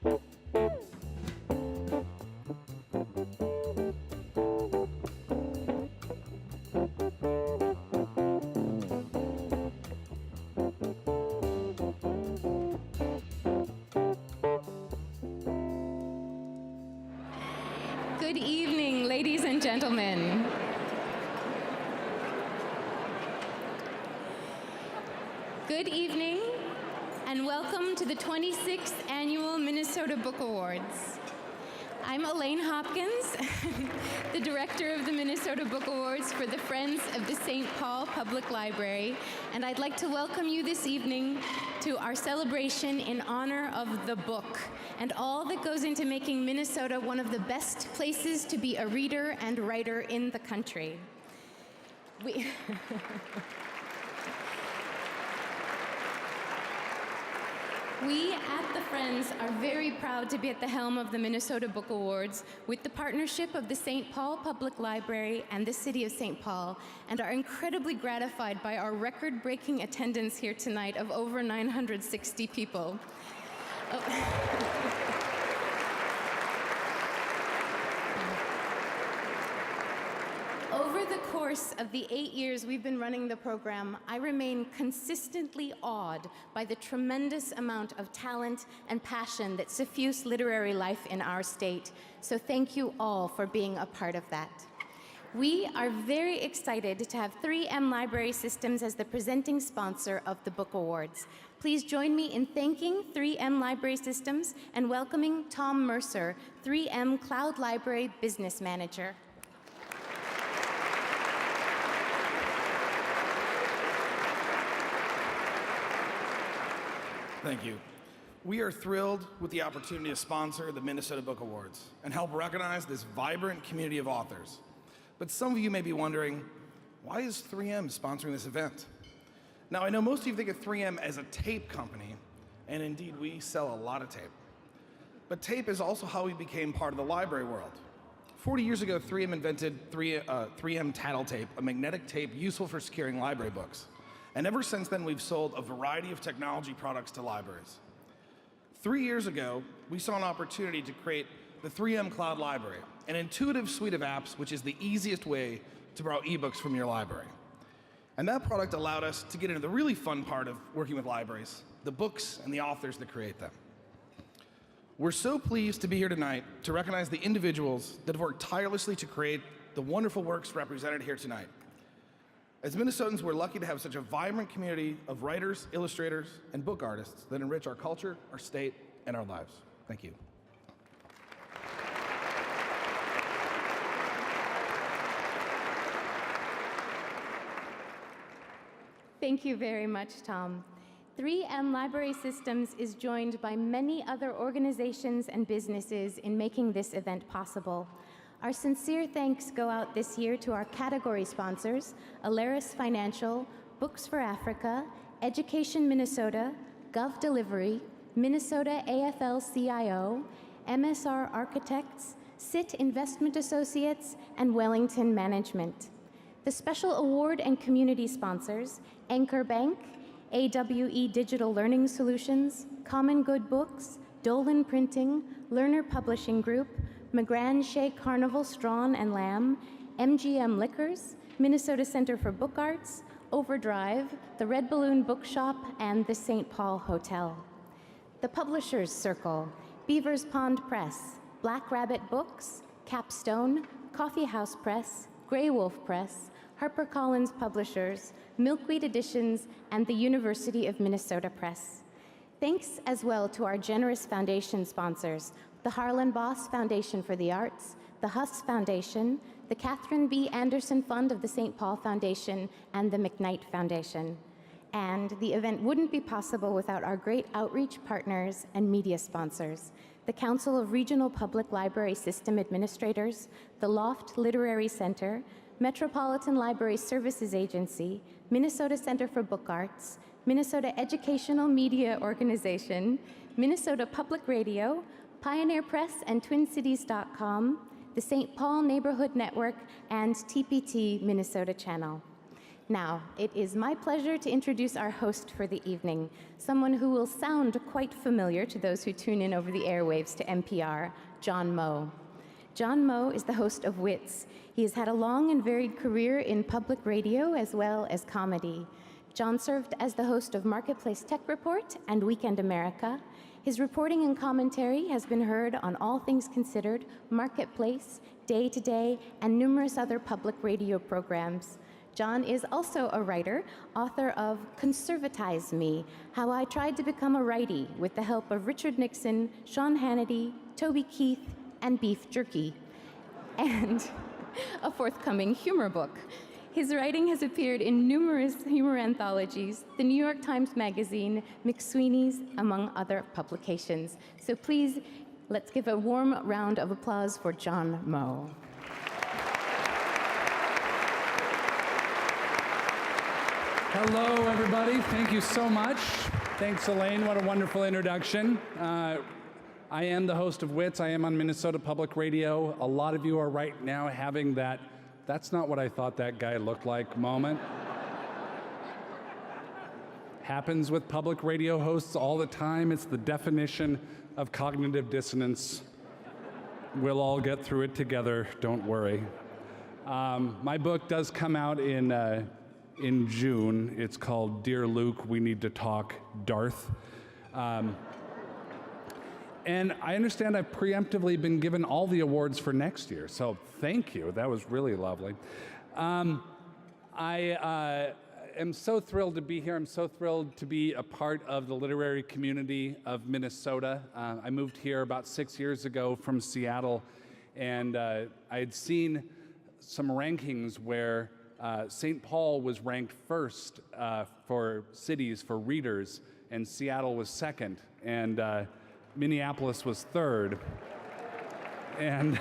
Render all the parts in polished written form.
Good evening, ladies and gentlemen. Good evening, and welcome to the 26th Annual Minnesota Book Awards. I'm Elaine Hopkins, the director of the Minnesota Book Awards for the Friends of the St. Paul Public Library, and I'd like to welcome you this evening to our celebration in honor of the book and all that goes into making Minnesota one of the best places to be a reader and writer in the country. We at the Friends are very proud to be at the helm of the Minnesota Book Awards with the partnership of the St. Paul Public Library and the City of St. Paul, and are incredibly gratified by our record-breaking attendance here tonight of over 960 people. Over the course of the 8 years we've been running the program, I remain consistently awed by the tremendous amount of talent and passion that suffuse literary life in our state. So thank you all for being a part of that. We are very excited to have 3M Library Systems as the presenting sponsor of the Book Awards. Please join me in thanking 3M Library Systems and welcoming Tom Mercer, 3M Cloud Library Business Manager. Thank you. We are thrilled with the opportunity to sponsor the Minnesota Book Awards and help recognize this vibrant community of authors. But some of you may be wondering, why is 3M sponsoring this event? Now, I know most of you think of 3M as a tape company, and indeed we sell a lot of tape. But tape is also how we became part of the library world. 40 years ago, 3M invented 3M Tattle Tape, a magnetic tape useful for securing library books. And ever since then, we've sold a variety of technology products to libraries. 3 years ago, we saw an opportunity to create the 3M Cloud Library, an intuitive suite of apps which is the easiest way to borrow ebooks from your library. And that product allowed us to get into the really fun part of working with libraries, the books and the authors that create them. We're so pleased to be here tonight to recognize the individuals that have worked tirelessly to create the wonderful works represented here tonight. As Minnesotans, we're lucky to have such a vibrant community of writers, illustrators, and book artists that enrich our culture, our state, and our lives. Thank you. Thank you very much, Tom. 3M Library Systems is joined by many other organizations and businesses in making this event possible. Our sincere thanks go out this year to our category sponsors, Alaris Financial, Books for Africa, Education Minnesota, Gov Delivery, Minnesota AFL-CIO, MSR Architects, SIT Investment Associates, and Wellington Management. The special award and community sponsors, Anchor Bank, AWE Digital Learning Solutions, Common Good Books, Dolan Printing, Learner Publishing Group, McGran Shea Carnival Strawn and Lamb, MGM Liquors, Minnesota Center for Book Arts, Overdrive, the Red Balloon Bookshop, and the St. Paul Hotel. The Publishers Circle, Beavers Pond Press, Black Rabbit Books, Capstone, Coffee House Press, Grey Wolf Press, HarperCollins Publishers, Milkweed Editions, and the University of Minnesota Press. Thanks as well to our generous foundation sponsors, the Harlan Boss Foundation for the Arts, the Huss Foundation, the Catherine B. Anderson Fund of the St. Paul Foundation, and the McKnight Foundation. And the event wouldn't be possible without our great outreach partners and media sponsors, the Council of Regional Public Library System Administrators, the Loft Literary Center, Metropolitan Library Services Agency, Minnesota Center for Book Arts, Minnesota Educational Media Organization, Minnesota Public Radio, Pioneer Press and TwinCities.com, the St. Paul Neighborhood Network, and TPT Minnesota Channel. Now, it is my pleasure to introduce our host for the evening, someone who will sound quite familiar to those who tune in over the airwaves to NPR, John Moe. John Moe is the host of Wits. He has had a long and varied career in public radio as well as comedy. John served as the host of Marketplace Tech Report and Weekend America. His reporting and commentary has been heard on All Things Considered, Marketplace, Day to Day, and numerous other public radio programs. John is also a writer, author of Conservatize Me, How I Tried to Become a Righty with the help of Richard Nixon, Sean Hannity, Toby Keith, and Beef Jerky, and a forthcoming humor book. His writing has appeared in numerous humor anthologies, the New York Times Magazine, McSweeney's, among other publications. So please, let's give a warm round of applause for John Moe. Hello, everybody. Thank you so much. Thanks, Elaine. What a wonderful introduction. I am the host of Wits. I am on Minnesota Public Radio. A lot of you are right now having that's not what I thought that guy looked like moment. Happens with public radio hosts all the time. It's the definition of cognitive dissonance. We'll all get through it together, don't worry. My book does come out in June. It's called Dear Luke, We Need to Talk, Darth. And I understand I've preemptively been given all the awards for next year, so thank you. That was really lovely. I am so thrilled to be here. I'm so thrilled to be a part of the literary community of Minnesota. I moved here about 6 years ago from Seattle, and I had seen some rankings where St. Paul was ranked first for cities, for readers, and Seattle was second, and Minneapolis was third. And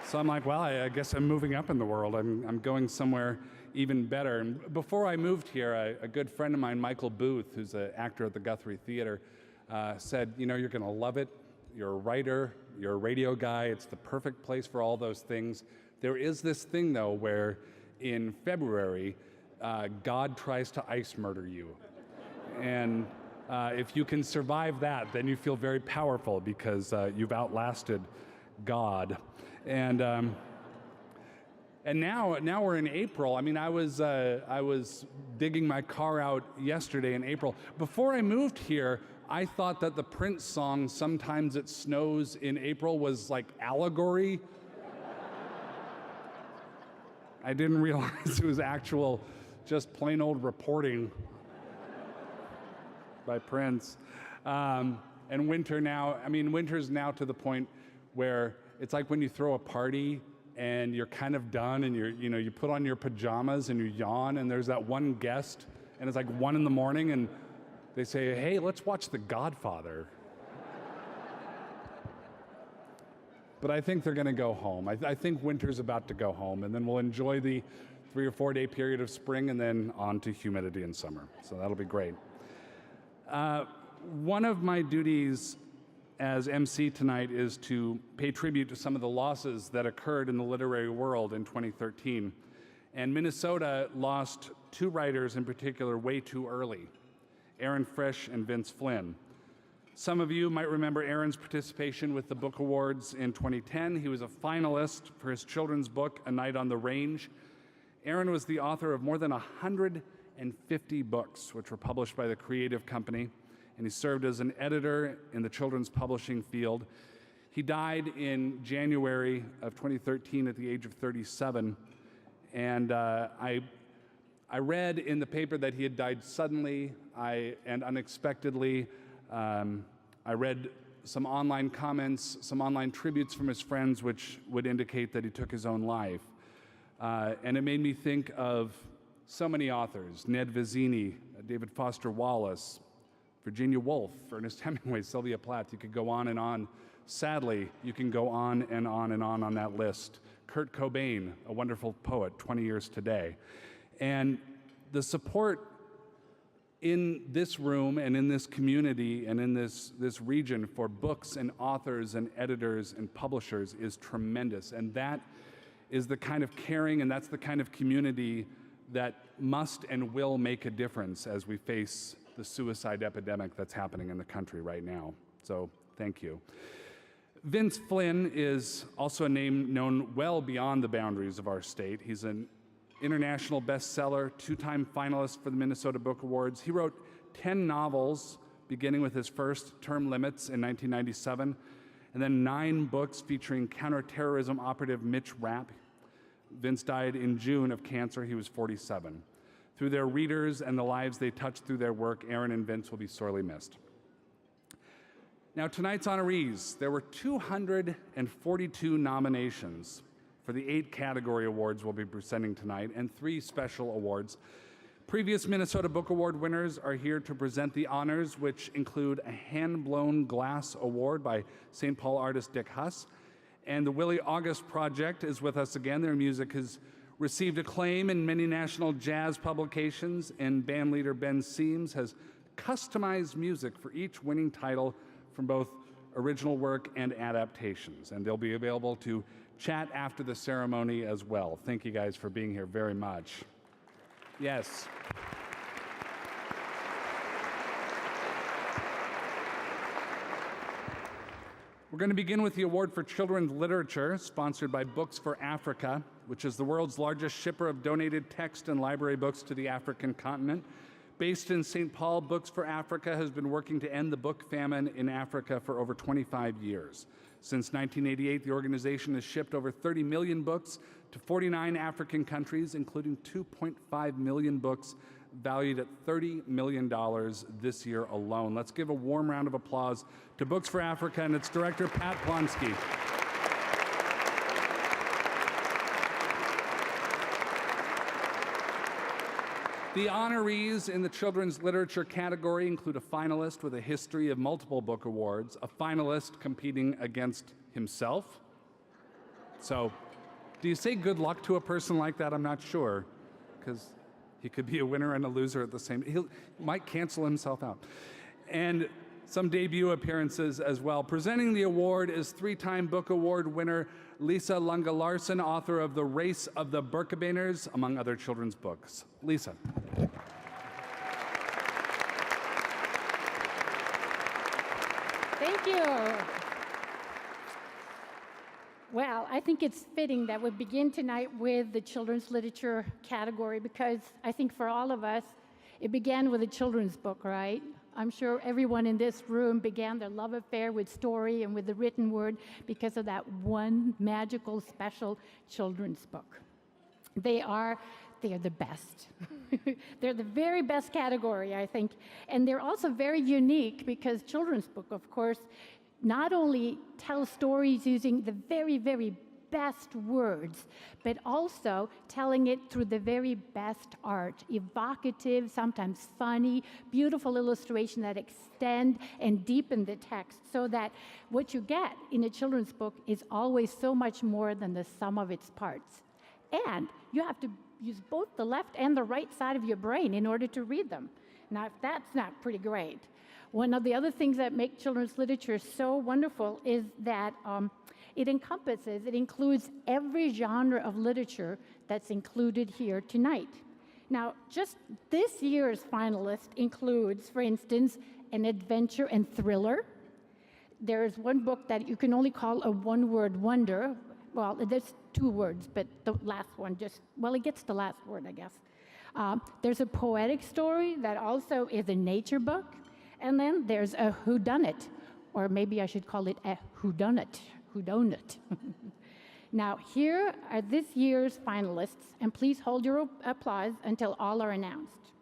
so I'm like, well, I guess I'm moving up in the world. I'm going somewhere even better. And before I moved here, a good friend of mine, Michael Booth, who's an actor at the Guthrie Theater, said, you know, you're going to love it. You're a writer, you're a radio guy. It's the perfect place for all those things. There is this thing, though, where in February, God tries to ice murder you. And if you can survive that, then you feel very powerful because you've outlasted God. And now we're in April. I mean, I was digging my car out yesterday in April. Before I moved here, I thought that the Prince song, Sometimes It Snows in April, was like allegory. I didn't realize it was actual, just plain old reporting by Prince. And winter now, I mean, winter's now to the point where it's like when you throw a party and you're kind of done and you put on your pajamas and you yawn and there's that one guest and it's like 1 a.m. and they say, hey, let's watch The Godfather. But I think they're going to go home. I think winter's about to go home, and then we'll enjoy the 3 or 4 day period of spring and then on to humidity in summer. So that'll be great. One of my duties as MC tonight is to pay tribute to some of the losses that occurred in the literary world in 2013. And Minnesota lost 2 writers in particular way too early, Aaron Frisch and Vince Flynn. Some of you might remember Aaron's participation with the Book Awards in 2010. He was a finalist for his children's book, A Night on the Range. Aaron was the author of more than 150 books, which were published by the Creative Company, and he served as an editor in the children's publishing field. He died in January of 2013 at the age of 37, and I read in the paper that he had died suddenly and unexpectedly. I read some online comments, some online tributes from his friends, which would indicate that he took his own life. And it made me think of so many authors, Ned Vizzini, David Foster Wallace, Virginia Woolf, Ernest Hemingway, Sylvia Plath. You could go on and on. Sadly, you can go on and on and on that list. Kurt Cobain, a wonderful poet, 20 years today. And the support in this room and in this community and in this region for books and authors and editors and publishers is tremendous. And that is the kind of caring, and that's the kind of community that must and will make a difference as we face the suicide epidemic that's happening in the country right now. So thank you. Vince Flynn is also a name known well beyond the boundaries of our state. He's an international bestseller, 2-time finalist for the Minnesota Book Awards. He wrote 10 novels, beginning with his first, Term Limits, in 1997, and then 9 books featuring counterterrorism operative Mitch Rapp. Vince died in June of cancer. He was 47. Through their readers and the lives they touched through their work, Aaron and Vince will be sorely missed. Now, tonight's honorees, there were 242 nominations for the 8 category awards we'll be presenting tonight, and 3 special awards. Previous Minnesota Book Award winners are here to present the honors, which include a hand-blown glass award by St. Paul artist Dick Huss, and the Willie August Project is with us again. Their music has received acclaim in many national jazz publications, and band leader Ben Seams has customized music for each winning title from both original work and adaptations, and they'll be available to chat after the ceremony as well. Thank you guys for being here very much. Yes. We're going to begin with the award for children's literature, sponsored by Books for Africa, which is the world's largest shipper of donated text and library books to the African continent. Based in St. Paul, Books for Africa has been working to end the book famine in Africa for over 25 years. Since 1988, the organization has shipped over 30 million books to 49 African countries, including 2.5 million books valued at $30 million this year alone. Let's give a warm round of applause to Books for Africa and its director, Pat Plonsky. The honorees in the children's literature category include a finalist with a history of multiple book awards, a finalist competing against himself. So, do you say good luck to a person like that? I'm not sure, because he could be a winner and a loser at the same time. He might cancel himself out. And some debut appearances as well. Presenting the award is 3-time book award winner Lisa Lunga-Larson, author of The Race of the Birkebeyners, among other children's books. Lisa. Thank you. Well, I think it's fitting that we begin tonight with the children's literature category, because I think for all of us, it began with a children's book, right? I'm sure everyone in this room began their love affair with story and with the written word because of that one magical, special children's book. They are the best. They're the very best category, I think. And they're also very unique because children's book, of course, not only tell stories using the very, very best words, but also telling it through the very best art, evocative, sometimes funny, beautiful illustration that extend and deepen the text, so that what you get in a children's book is always so much more than the sum of its parts. And you have to use both the left and the right side of your brain in order to read them. Now, if that's not pretty great. One of the other things that make children's literature so wonderful is that it includes every genre of literature that's included here tonight. Now, just this year's finalist includes, for instance, an adventure and thriller. There's one book that you can only call a one-word wonder. Well, there's 2 words, but the last one it gets the last word, I guess. There's a poetic story that also is a nature book. And then there's a whodunit, or maybe I should call it a whodunit. Now, here are this year's finalists, and please hold your applause until all are announced.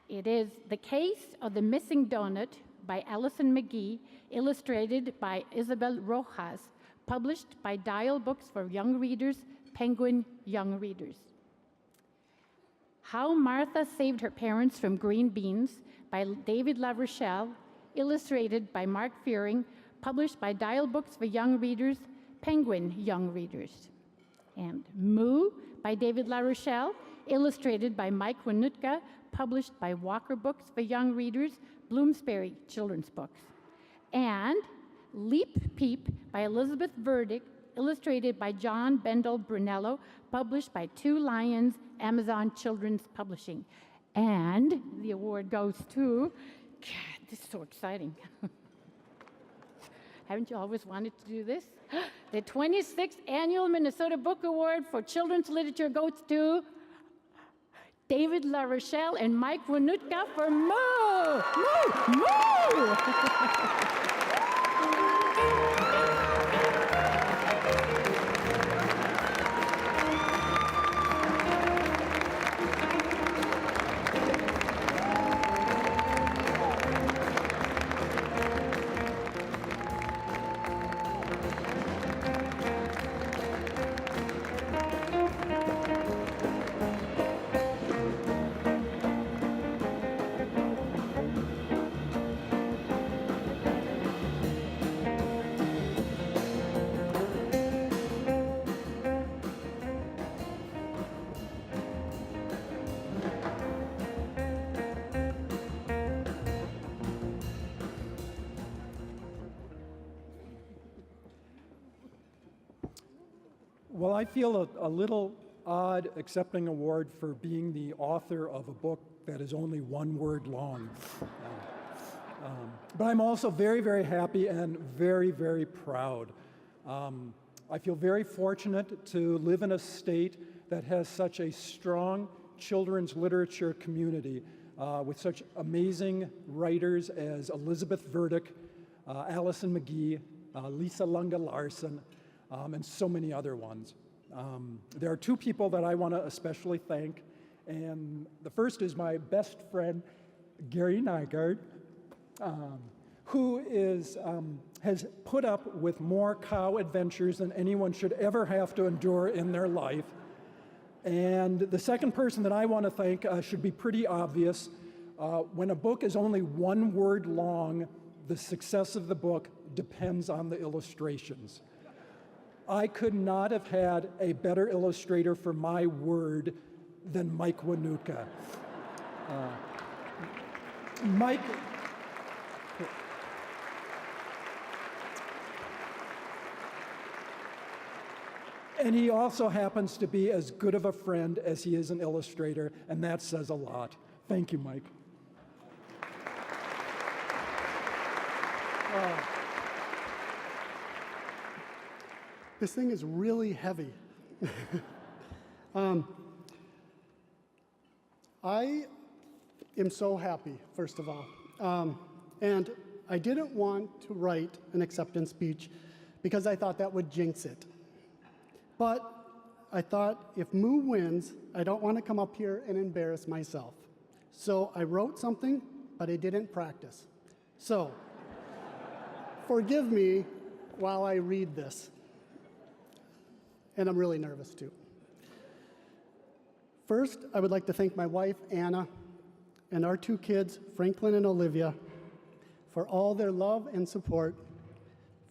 It is The Case of the Missing Donut by Allison McGee, illustrated by Isabel Rojas, published by Dial Books for Young Readers, Penguin Young Readers. How Martha Saved Her Parents from Green Beans by David LaRochelle, illustrated by Mark Fearing, published by Dial Books for Young Readers, Penguin Young Readers. And Moo by David LaRochelle, illustrated by Mike Wanutka, published by Walker Books for Young Readers, Bloomsbury Children's Books. And Leap Peep by Elizabeth Verdick, illustrated by John Bendel Brunello, published by Two Lions, Amazon Children's Publishing. And the award goes to, God, this is so exciting. Haven't you always wanted to do this? The 26th Annual Minnesota Book Award for Children's Literature goes to David LaRochelle and Mike Wanutka for Moo! Moo! Moo! Well, I feel a little odd accepting an award for being the author of a book that is only one word long. But I'm also very, very happy and very, very proud. I feel very fortunate to live in a state that has such a strong children's literature community with such amazing writers as Elizabeth Verdick, Allison McGee, Lisa Lunga Larson, and so many other ones. There are two people that I want to especially thank, and the first is my best friend, Gary Nygaard, who has put up with more cow adventures than anyone should ever have to endure in their life. And the second person that I want to thank should be pretty obvious. When a book is only one word long, the success of the book depends on the illustrations. I could not have had a better illustrator for my word than Mike Wanutka. Mike, and he also happens to be as good of a friend as he is an illustrator, and that says a lot. Thank you, Mike. This thing is really heavy. I am so happy, first of all. And I didn't want to write an acceptance speech because I thought that would jinx it. But I thought if Moo wins, I don't want to come up here and embarrass myself. So I wrote something, but I didn't practice. So forgive me while I read this. And I'm really nervous too. First, I would like to thank my wife, Anna, and our two kids, Franklin and Olivia, for all their love and support.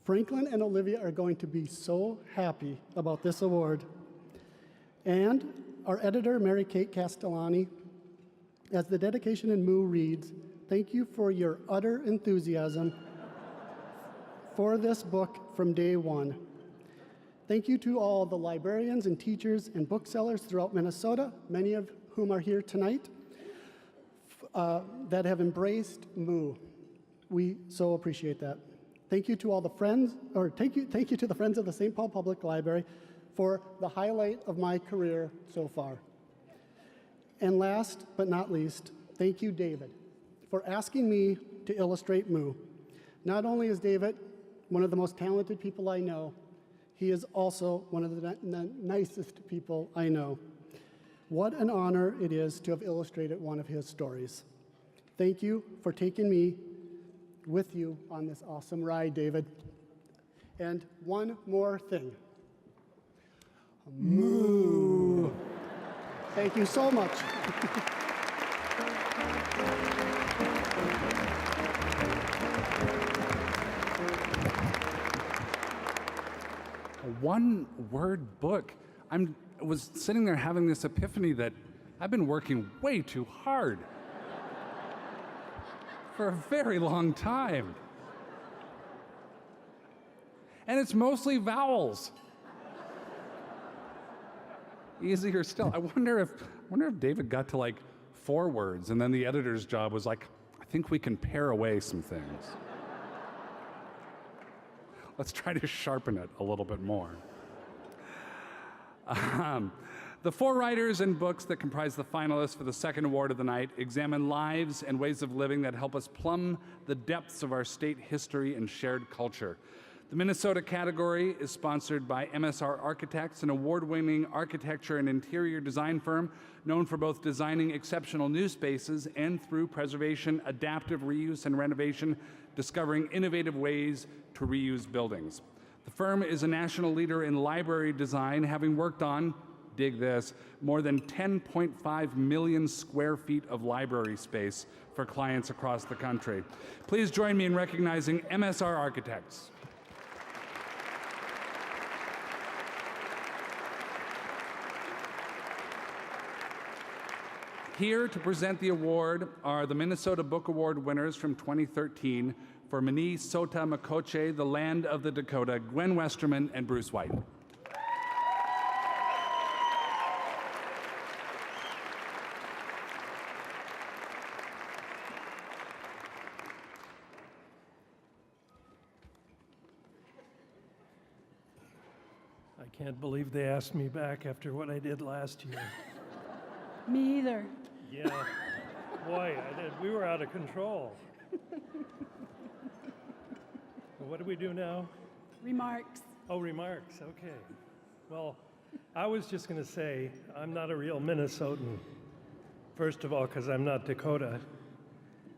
Franklin and Olivia are going to be so happy about this award. And our editor, Mary Kate Castellani, as the dedication in Moo reads, thank you for your utter enthusiasm for this book from day one. Thank you to all the librarians and teachers and booksellers throughout Minnesota, many of whom are here tonight, that have embraced Moo. We so appreciate that. Thank you to all the friends, or thank you to the Friends of the St. Paul Public Library for the highlight of my career so far. And last but not least, thank you, David, for asking me to illustrate Moo. Not only is David one of the most talented people I know, he is also one of the nicest people I know. What an honor it is to have illustrated one of his stories. Thank you for taking me with you on this awesome ride, David. And one more thing. Moo. Thank you so much. A one-word book. I was sitting there having this epiphany that I've been working way too hard for a very long time. And it's mostly vowels. easier still. I wonder if David got to like 4 words, and then the editor's job was like, I think we can pare away some things. Let's try to sharpen it a little bit more. The 4 writers and books that comprise the finalists for the second award of the night examine lives and ways of living that help us plumb the depths of our state history and shared culture. The Minnesota category is sponsored by MSR Architects, an award-winning architecture and interior design firm known for both designing exceptional new spaces and through preservation, adaptive reuse, and renovation, discovering innovative ways to reuse buildings. The firm is a national leader in library design, having worked on, dig this, more than 10.5 million square feet of library space for clients across the country. Please join me in recognizing MSR Architects. Here to present the award are the Minnesota Book Award winners from 2013 for Minnesota Makoche, The Land of the Dakota, Gwen Westerman and Bruce White. I can't believe they asked me back after what I did last year. Me either. Yeah, boy, we were out of control. What do we do now? Remarks. Oh, remarks, okay. Well, I was just going to say, I'm not a real Minnesotan. First of all, because I'm not Dakota.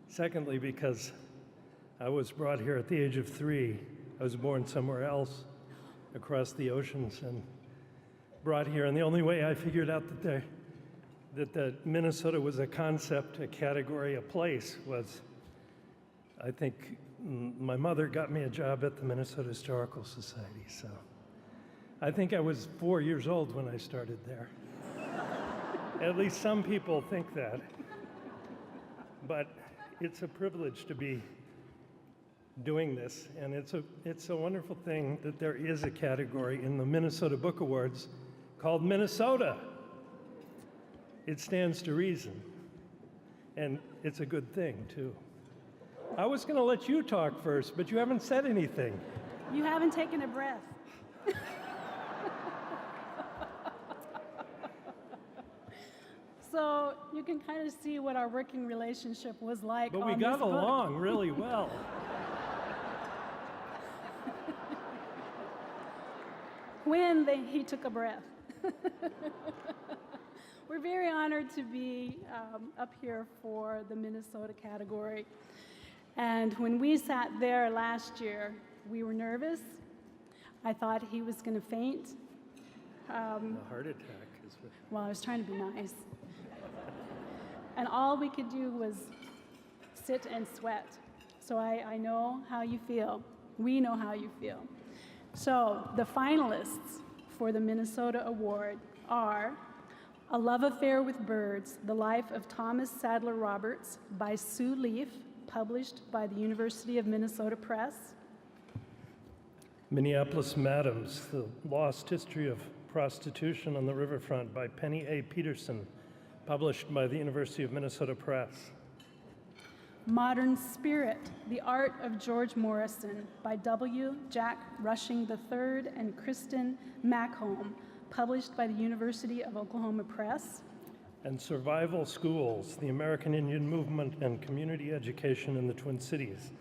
Secondly, because I was brought here at the age of 3. I was born somewhere else across the oceans and brought here. And the only way I figured out that Minnesota was a concept, a category, a place was, I think, my mother got me a job at the Minnesota Historical Society. So I think I was 4 years old when I started there. At least some people think that. But it's a privilege to be doing this, and it's a wonderful thing that there is a category in the Minnesota Book Awards called Minnesota. It stands to reason, and it's a good thing, too. I was going to let you talk first, but you haven't said anything. You haven't taken a breath. So you can kind of see what our working relationship was like. But we on got this book. along really well. When he took a breath. We're very honored to be up here for the Minnesota category. And when we sat there last year, we were nervous. I thought he was going to faint. A heart attack is what... Well, I was trying to be nice. And all we could do was sit and sweat. So I know how you feel. We know how you feel. So the finalists for the Minnesota Award are A Love Affair with Birds, The Life of Thomas Sadler Roberts by Sue Leaf, published by the University of Minnesota Press. Minneapolis Madams, The Lost History of Prostitution on the Riverfront by Penny A. Peterson, published by the University of Minnesota Press. Modern Spirit, The Art of George Morrison by W. Jack Rushing III and Kristen Macomb, published by the University of Oklahoma Press. And Survival Schools, The American Indian Movement and Community Education in the Twin Cities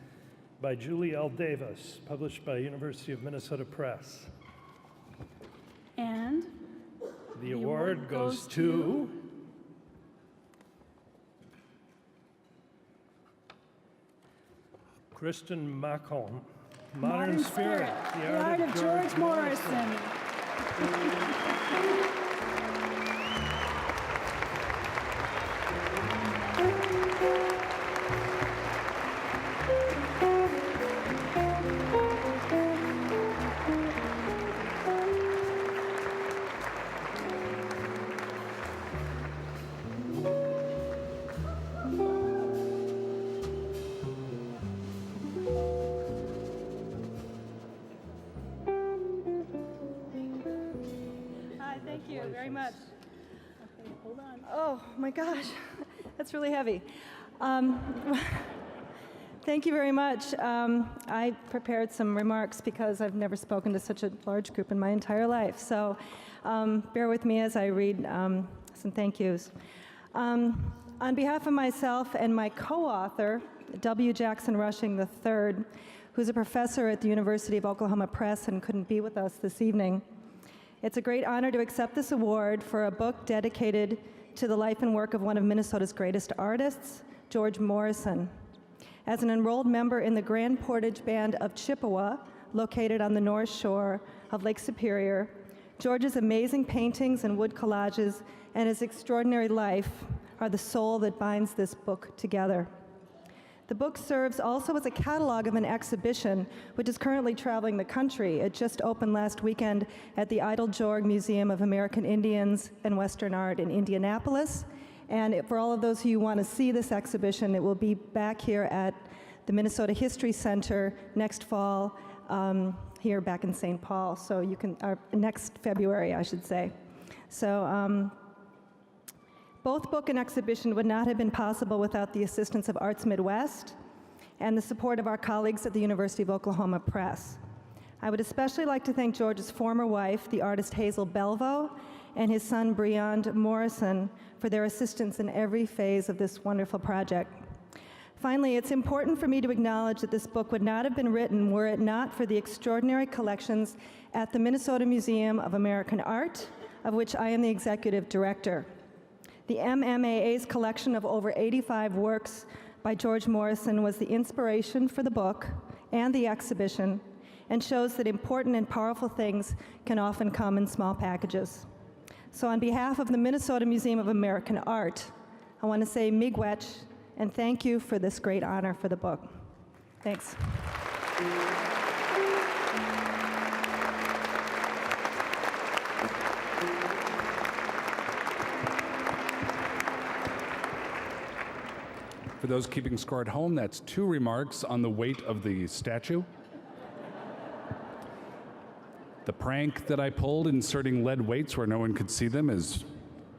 by Julie L. Davis, published by University of Minnesota Press. And the award goes to Kristen Macomb, Modern Spirit, The Art of George Morrison. Thank you very much. Oh my gosh, that's really heavy. Thank you very much. I prepared some remarks because I've never spoken to such a large group in my entire life. So bear with me as I read some thank yous. On behalf of myself and my co-author, W. Jackson Rushing III, who's a professor at the University of Oklahoma Press and couldn't be with us this evening, it's a great honor to accept this award for a book dedicated to the life and work of one of Minnesota's greatest artists, George Morrison. As an enrolled member in the Grand Portage Band of Chippewa, located on the North Shore of Lake Superior, George's amazing paintings and wood collages and his extraordinary life are the soul that binds this book together. The book serves also as a catalog of an exhibition which is currently traveling the country. It just opened last weekend at the Idle Jorg Museum of American Indians and Western Art in Indianapolis. And for all of those who want to see this exhibition, it will be back here at the Minnesota History Center next fall, here back in St. Paul. So you can, next February, I should say. So both book and exhibition would not have been possible without the assistance of Arts Midwest and the support of our colleagues at the University of Oklahoma Press. I would especially like to thank George's former wife, the artist Hazel Belvo, and his son, Breond Morrison, for their assistance in every phase of this wonderful project. Finally, it's important for me to acknowledge that this book would not have been written were it not for the extraordinary collections at the Minnesota Museum of American Art, of which I am the executive director. The MMAA's collection of over 85 works by George Morrison was the inspiration for the book and the exhibition, and shows that important and powerful things can often come in small packages. So on behalf of the Minnesota Museum of American Art, I want to say miigwech and thank you for this great honor for the book. Thanks. For those keeping score at home, that's 2 remarks on the weight of the statue. The prank that I pulled inserting lead weights where no one could see them is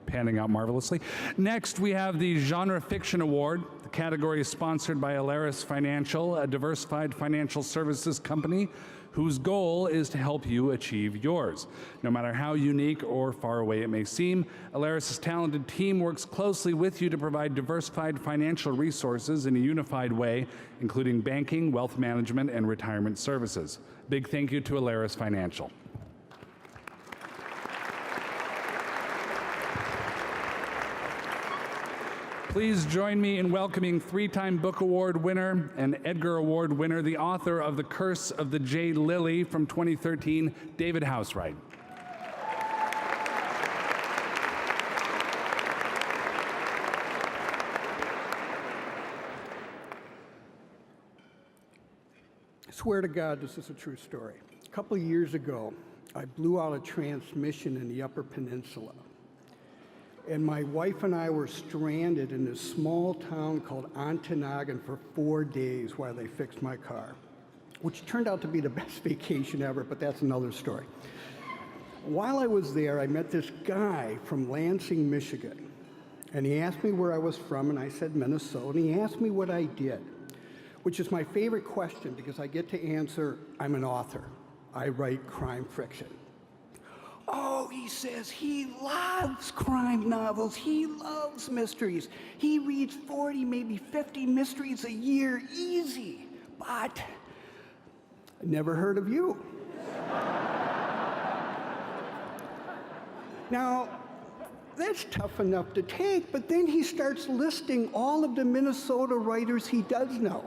panning out marvelously. Next, we have the Genre Fiction Award. The category is sponsored by Alaris Financial, a diversified financial services company whose goal is to help you achieve yours. No matter how unique or far away it may seem, Alaris' talented team works closely with you to provide diversified financial resources in a unified way, including banking, wealth management, and retirement services. Big thank you to Alaris Financial. Please join me in welcoming 3-time Book Award winner and Edgar Award winner, the author of The Curse of the Jade Lily from 2013, David Housewright. I swear to God, this is a true story. A couple of years ago, I blew out a transmission in the Upper Peninsula. And my wife and I were stranded in this small town called Ontonagon for 4 days while they fixed my car, which turned out to be the best vacation ever, but that's another story. While I was there, I met this guy from Lansing, Michigan, and he asked me where I was from, and I said Minnesota, and he asked me what I did, which is my favorite question because I get to answer, I'm an author. I write crime fiction. Oh, he says he loves crime novels. He loves mysteries. He reads 40, maybe 50 mysteries a year, easy. But I never heard of you. Now, that's tough enough to take, but then he starts listing all of the Minnesota writers he does know.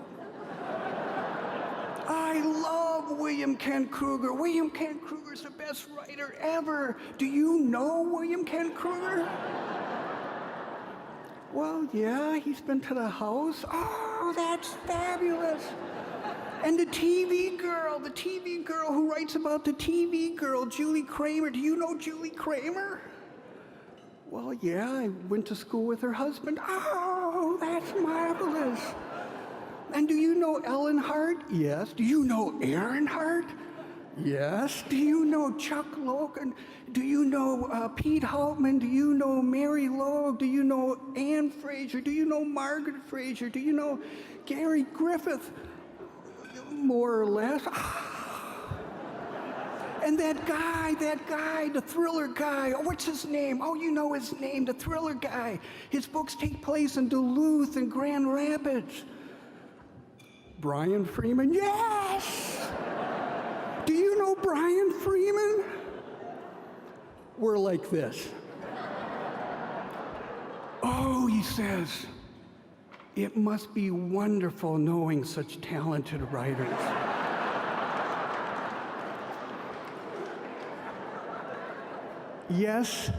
I love William Kent Kruger. William Kent Kruger's the best writer ever. Do you know William Kent Kruger? Well, yeah, he's been to the house. Oh, that's fabulous. And the TV girl who writes about the TV girl, Julie Kramer. Do you know Julie Kramer? Well, yeah, I went to school with her husband. Oh, that's marvelous. And do you know Ellen Hart? Yes. Do you know Aaron Hart? Yes. Do you know Chuck Logan? Do you know Pete Haltman? Do you know Mary Loeb? Do you know Ann Fraser? Do you know Margaret Fraser? Do you know Gary Griffith? More or less. And that guy, the thriller guy, oh, what's his name? Oh, you know his name, the thriller guy. His books take place in Duluth and Grand Rapids. Brian Freeman, yes! Do you know Brian Freeman? We're like this. Oh, he says, it must be wonderful knowing such talented writers. Yes,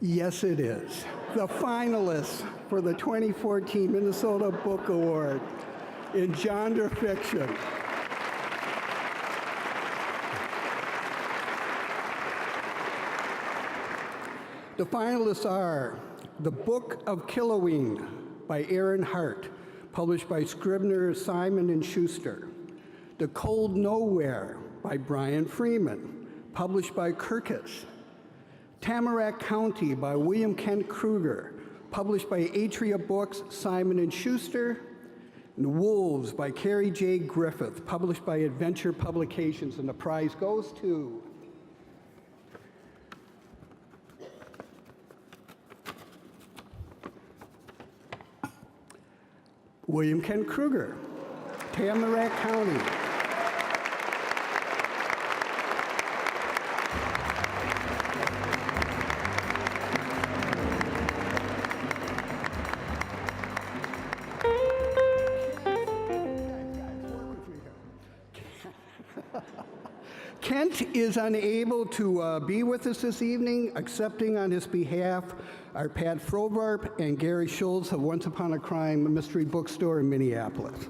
yes it is. The finalists for the 2014 Minnesota Book Award in genre fiction. The finalists are The Book of Killoween by Aaron Hart, published by Scribner, Simon & Schuster. The Cold Nowhere by Brian Freeman, published by Kirkus. Tamarack County by William Kent Kruger, published by Atria Books, Simon & Schuster. And Wolves by Carrie J. Griffith, published by Adventure Publications, and the prize goes to William Kent Kruger, Tamarack County. Kent is unable to be with us this evening, accepting on his behalf are Pat Frobarp and Gary Schultz of Once Upon a Crime Mystery Bookstore in Minneapolis.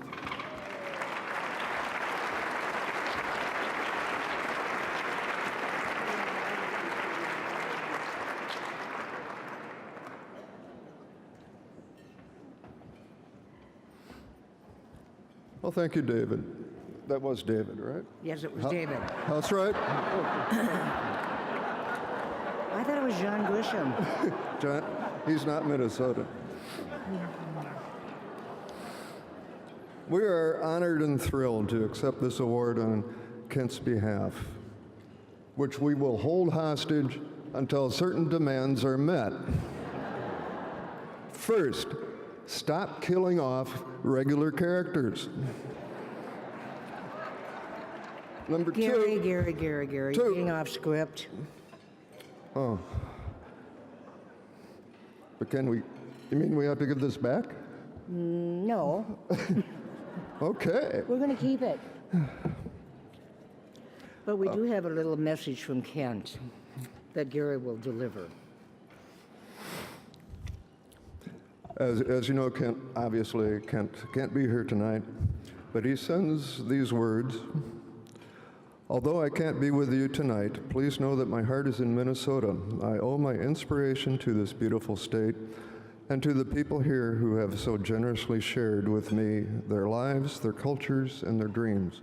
Well, thank you, David. That was David, right? Yes, it was David. That's right. I thought it was John Grisham. John, he's not Minnesota. We are honored and thrilled to accept this award on Kent's behalf, which we will hold hostage until certain demands are met. First, stop killing off regular characters. Number two. Gary, being off script. Oh. But can we, you mean we have to give this back? No. Okay. We're going to keep it. But we do have a little message from Kent that Gary will deliver. As you know, Kent obviously can't be here tonight, but he sends these words. Although I can't be with you tonight, please know that my heart is in Minnesota. I owe my inspiration to this beautiful state and to the people here who have so generously shared with me their lives, their cultures, and their dreams.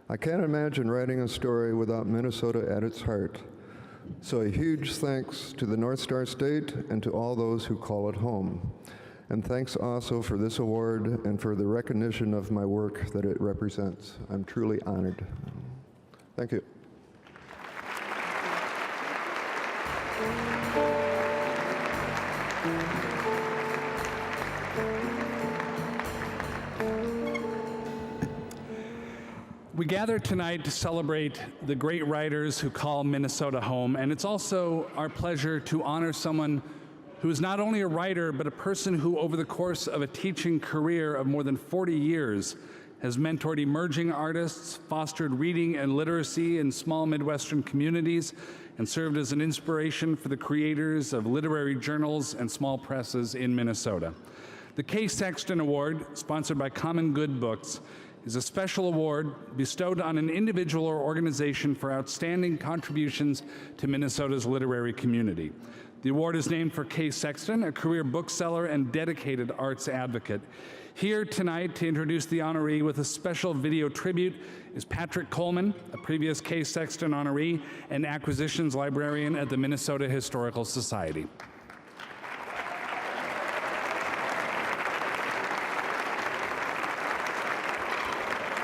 I can't imagine writing a story without Minnesota at its heart. So a huge thanks to the North Star State and to all those who call it home. And thanks also for this award and for the recognition of my work that it represents. I'm truly honored. Thank you. We gather tonight to celebrate the great writers who call Minnesota home, and it's also our pleasure to honor someone who is not only a writer, but a person who, over the course of a teaching career of more than 40 years, has mentored emerging artists, fostered reading and literacy in small Midwestern communities, and served as an inspiration for the creators of literary journals and small presses in Minnesota. The Kay Sexton Award, sponsored by Common Good Books, is a special award bestowed on an individual or organization for outstanding contributions to Minnesota's literary community. The award is named for Kay Sexton, a career bookseller and dedicated arts advocate. Here tonight to introduce the honoree with a special video tribute is Patrick Coleman, a previous Kay Sexton honoree and acquisitions librarian at the Minnesota Historical Society.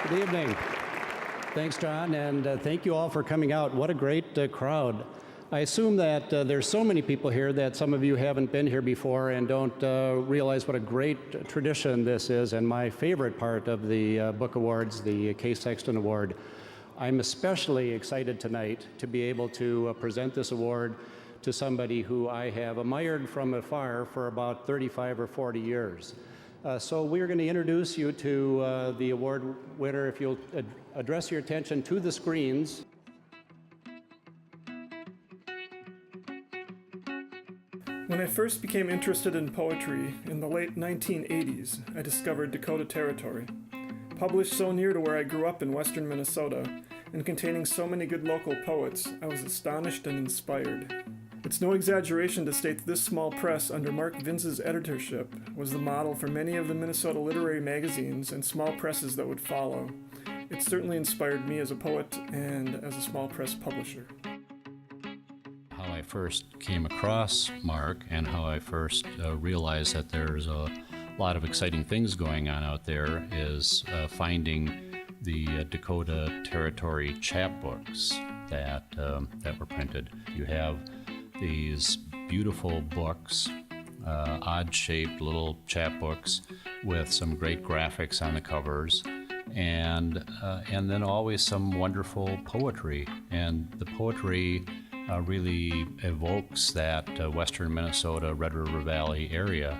Good evening. Thanks, John, and thank you all for coming out. What a great crowd. I assume that there's so many people here that some of you haven't been here before and don't realize what a great tradition this is, and my favorite part of the Book Awards, the Kay Sexton Award. I'm especially excited tonight to be able to present this award to somebody who I have admired from afar for about 35 or 40 years. So we're going to introduce you to the award winner. If you'll address your attention to the screens. When I first became interested in poetry in the late 1980s, I discovered Dakota Territory. Published so near to where I grew up in western Minnesota, and containing so many good local poets, I was astonished and inspired. It's no exaggeration to state that this small press under Mark Vince's editorship was the model for many of the Minnesota literary magazines and small presses that would follow. It certainly inspired me as a poet and as a small press publisher. How I first came across Mark and how I first realized that there's a lot of exciting things going on out there is finding the Dakota Territory chapbooks that were printed. You have these beautiful books, odd-shaped little chapbooks with some great graphics on the covers, and then always some wonderful poetry. And the poetry really evokes that western Minnesota, Red River Valley area.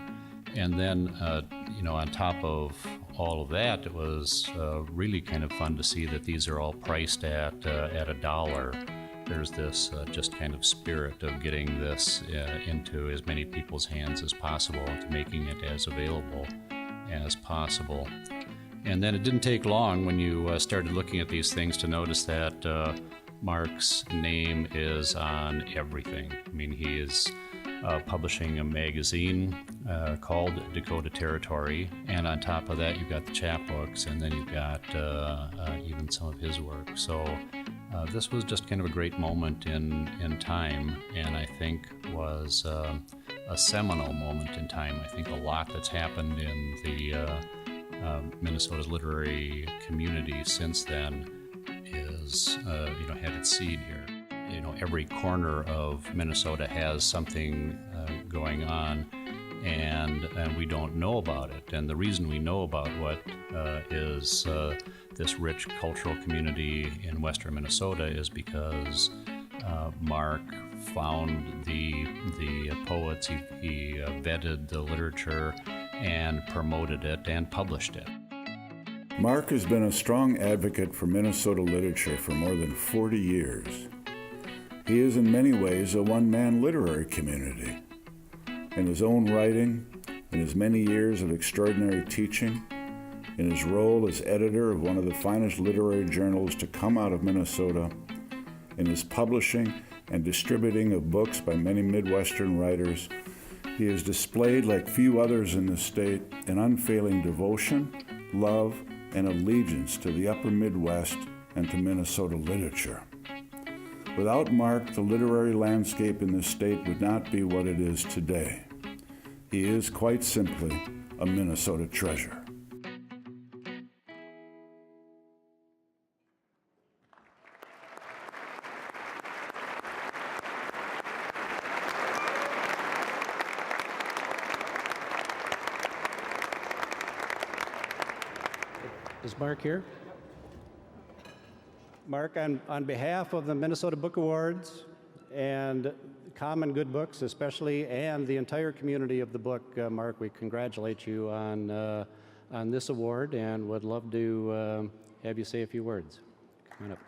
And then, on top of all of that, it was really kind of fun to see that these are all priced at $1. There's this just kind of spirit of getting this into as many people's hands as possible and to making it as available as possible. And then it didn't take long when you started looking at these things to notice that Mark's name is on everything. I mean, he is publishing a magazine called Dakota Territory, and on top of that you've got the chapbooks, and then you've got even some of his work. So this was just kind of a great moment in time, and I think was a seminal moment in time. I think a lot that's happened in the Minnesota's literary community since then is had its seed here. Every corner of Minnesota has something going on, and we don't know about it. And the reason we know about what is this rich cultural community in western Minnesota is because Mark found the poets, he vetted the literature and promoted it and published it. Mark has been a strong advocate for Minnesota literature for more than 40 years. He is in many ways a one-man literary community. In his own writing, in his many years of extraordinary teaching, in his role as editor of one of the finest literary journals to come out of Minnesota, in his publishing and distributing of books by many Midwestern writers, he has displayed, like few others in the state, an unfailing devotion, love, and allegiance to the upper Midwest and to Minnesota literature. Without Mark, the literary landscape in the state would not be what it is today. He is quite simply a Minnesota treasure. Is Mark here? Mark, on behalf of the Minnesota Book Awards and Common Good Books especially, and the entire community of the book, Mark, we congratulate you on this award and would love to have you say a few words. Come on up.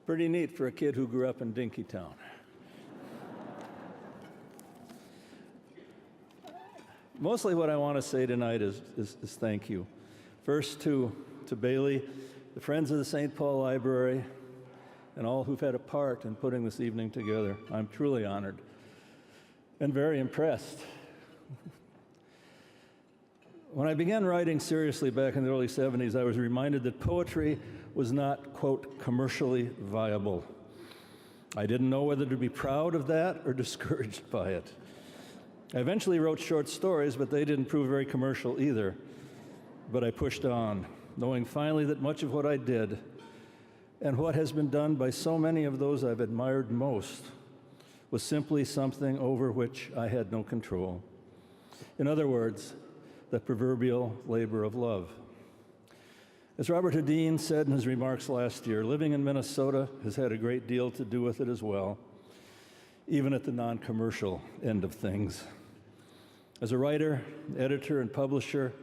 Pretty neat for a kid who grew up in Dinkytown. Mostly what I want to say tonight is thank you. First to Bailey, the Friends of the St. Paul Library, and all who've had a part in putting this evening together. I'm truly honored and very impressed. When I began writing seriously back in the early 70s, I was reminded that poetry was not, quote, commercially viable. I didn't know whether to be proud of that or discouraged by it. I eventually wrote short stories, but they didn't prove very commercial either. But I pushed on, knowing finally that much of what I did and what has been done by so many of those I've admired most was simply something over which I had no control. In other words, the proverbial labor of love. As Robert Hedin said in his remarks last year, living in Minnesota has had a great deal to do with it as well, even at the non-commercial end of things. As a writer, editor, and publisher,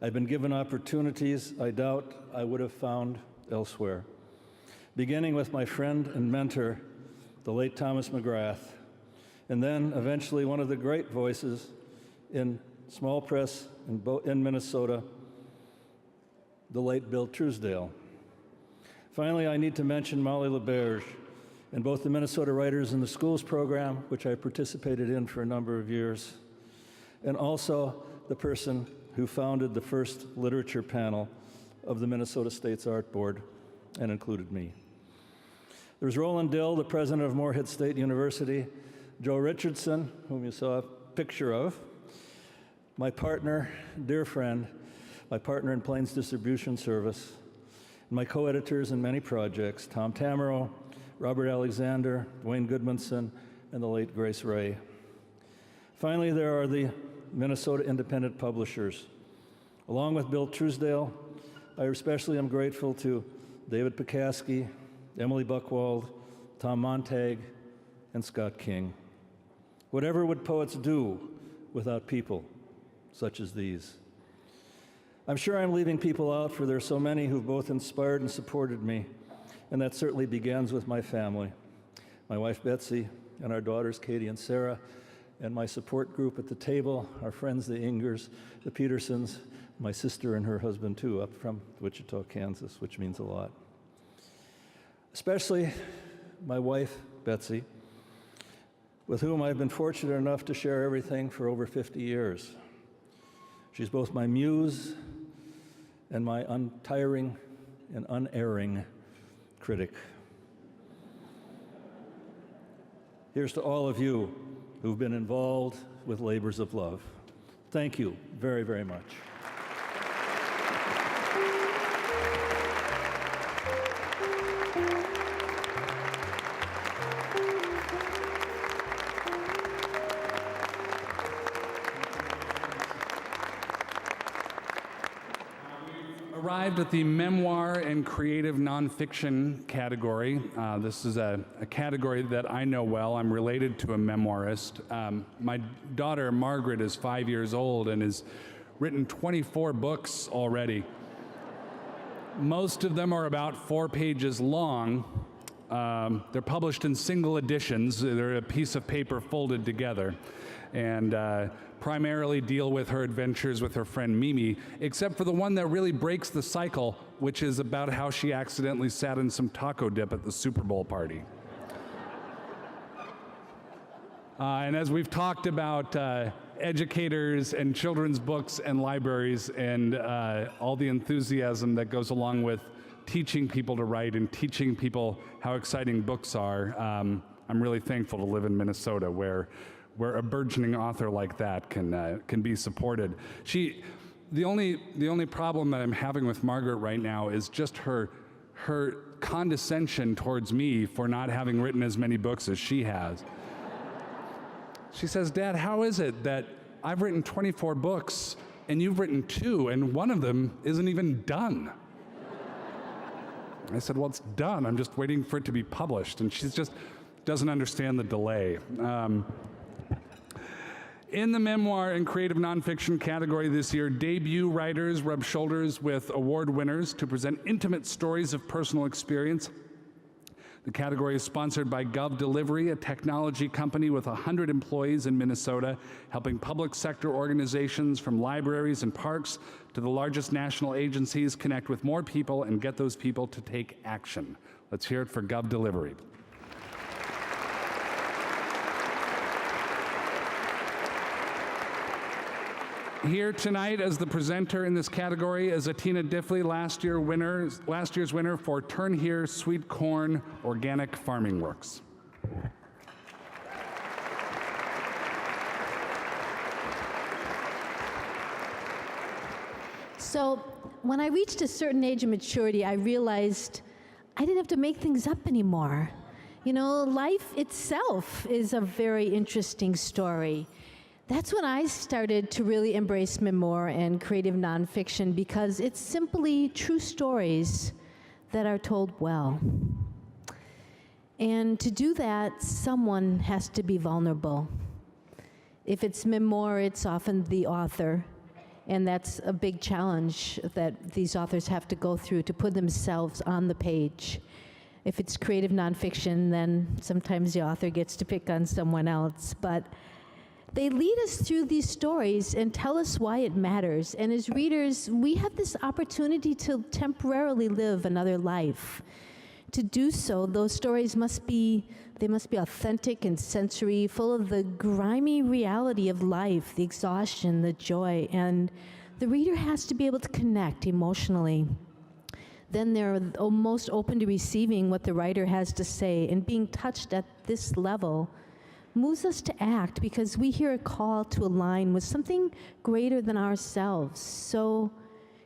I've been given opportunities I doubt I would have found elsewhere, beginning with my friend and mentor, the late Thomas McGrath, and then eventually one of the great voices in small press in Minnesota, the late Bill Truesdale. Finally, I need to mention Molly LeBerge and both the Minnesota Writers in the Schools program, which I participated in for a number of years, and also the person who founded the first literature panel of the Minnesota State's Art Board and included me. There was Roland Dill, the president of Moorhead State University, Joe Richardson, whom you saw a picture of, my partner, dear friend, my partner in Plains Distribution Service, and my co-editors in many projects, Tom Tamero, Robert Alexander, Wayne Goodmanson, and the late Grace Ray. Finally, there are the Minnesota Independent Publishers. Along with Bill Truesdale, I especially am grateful to David Pekaski, Emily Buchwald, Tom Montag, and Scott King. Whatever would poets do without people such as these? I'm sure I'm leaving people out, for there are so many who've both inspired and supported me, and that certainly begins with my family, my wife Betsy, and our daughters Katie and Sarah, and my support group at the table, our friends the Ingers, the Petersons, my sister and her husband too, up from Wichita, Kansas, which means a lot. Especially my wife, Betsy, with whom I've been fortunate enough to share everything for over 50 years. She's both my muse and my untiring and unerring critic. Here's to all of you who've been involved with labors of love. Thank you very, very much. Arrived at the memoir and creative nonfiction category. This is a category that I know well. I'm related to a memoirist. My daughter Margaret is 5 years old and has written 24 books already. Most of them are about 4 pages long. They're published in single editions. They're a piece of paper folded together, and primarily deal with her adventures with her friend Mimi, except for the one that really breaks the cycle, which is about how she accidentally sat in some taco dip at the Super Bowl party. And as we've talked about educators and children's books and libraries and all the enthusiasm that goes along with teaching people to write and teaching people how exciting books are, I'm really thankful to live in Minnesota, where a burgeoning author like that can be supported. The only problem that I'm having with Margaret right now is just her condescension towards me for not having written as many books as she has. She says, "Dad, how is it that I've written 24 books and you've written 2 and one of them isn't even done?" I said, "Well, it's done. I'm just waiting for it to be published." And she just doesn't understand the delay. In the memoir and creative nonfiction category this year, debut writers rub shoulders with award winners to present intimate stories of personal experience. The category is sponsored by Gov Delivery, a technology company with 100 employees in Minnesota, helping public sector organizations from libraries and parks to the largest national agencies connect with more people and get those people to take action. Let's hear it for Gov Delivery. Here tonight as the presenter in this category is Atina Diffley, last year's winner for Turn Here Sweet Corn Organic Farming Works. So when I reached a certain age of maturity, I realized I didn't have to make things up anymore. You know, life itself is a very interesting story. That's when I started to really embrace memoir and creative nonfiction, because it's simply true stories that are told well. And to do that, someone has to be vulnerable. If it's memoir, it's often the author, and that's a big challenge that these authors have to go through to put themselves on the page. If it's creative nonfiction, then sometimes the author gets to pick on someone else, but they lead us through these stories and tell us why it matters. And as readers, we have this opportunity to temporarily live another life. To do so, those stories must be authentic and sensory, full of the grimy reality of life, the exhaustion, the joy, and the reader has to be able to connect emotionally. Then they're most open to receiving what the writer has to say, and being touched at this level moves us to act because we hear a call to align with something greater than ourselves. So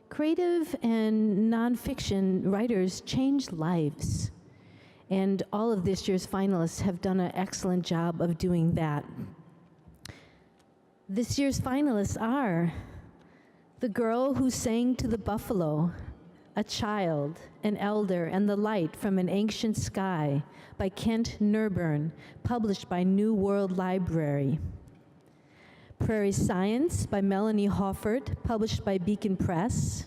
creative and nonfiction writers change lives. And all of this year's finalists have done an excellent job of doing that. This year's finalists are The Girl Who Sang to the Buffalo, A Child, an Elder, and the Light from an Ancient Sky by Kent Nurburn, published by New World Library. Prairie Science by Melanie Hoffert, published by Beacon Press.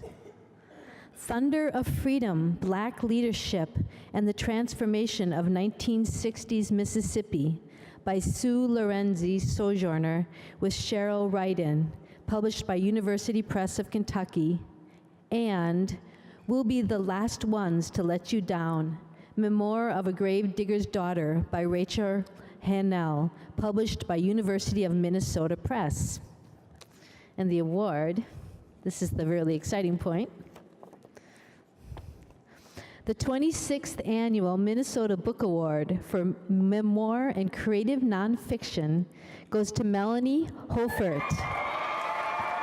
Thunder of Freedom, Black Leadership and the Transformation of 1960s Mississippi by Sue Lorenzi, Sojourner, with Cheryl Ryden, published by University Press of Kentucky. And We'll Be the Last Ones to Let You Down, Memoir of a Grave Digger's Daughter by Rachel Hannell, published by University of Minnesota Press. And the award, this is the really exciting point, the 26th Annual Minnesota Book Award for Memoir and Creative Nonfiction goes to Melanie Hoffert,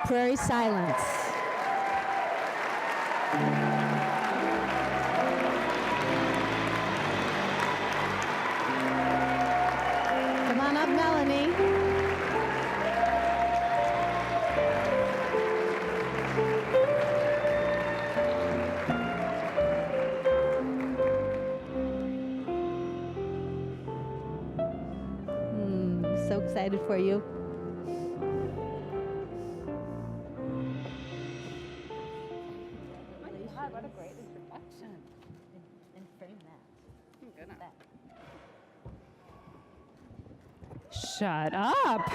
Prairie Silence. Come on up, Melanie. So excited for you. God, what a great introduction. And frame that. Shut up.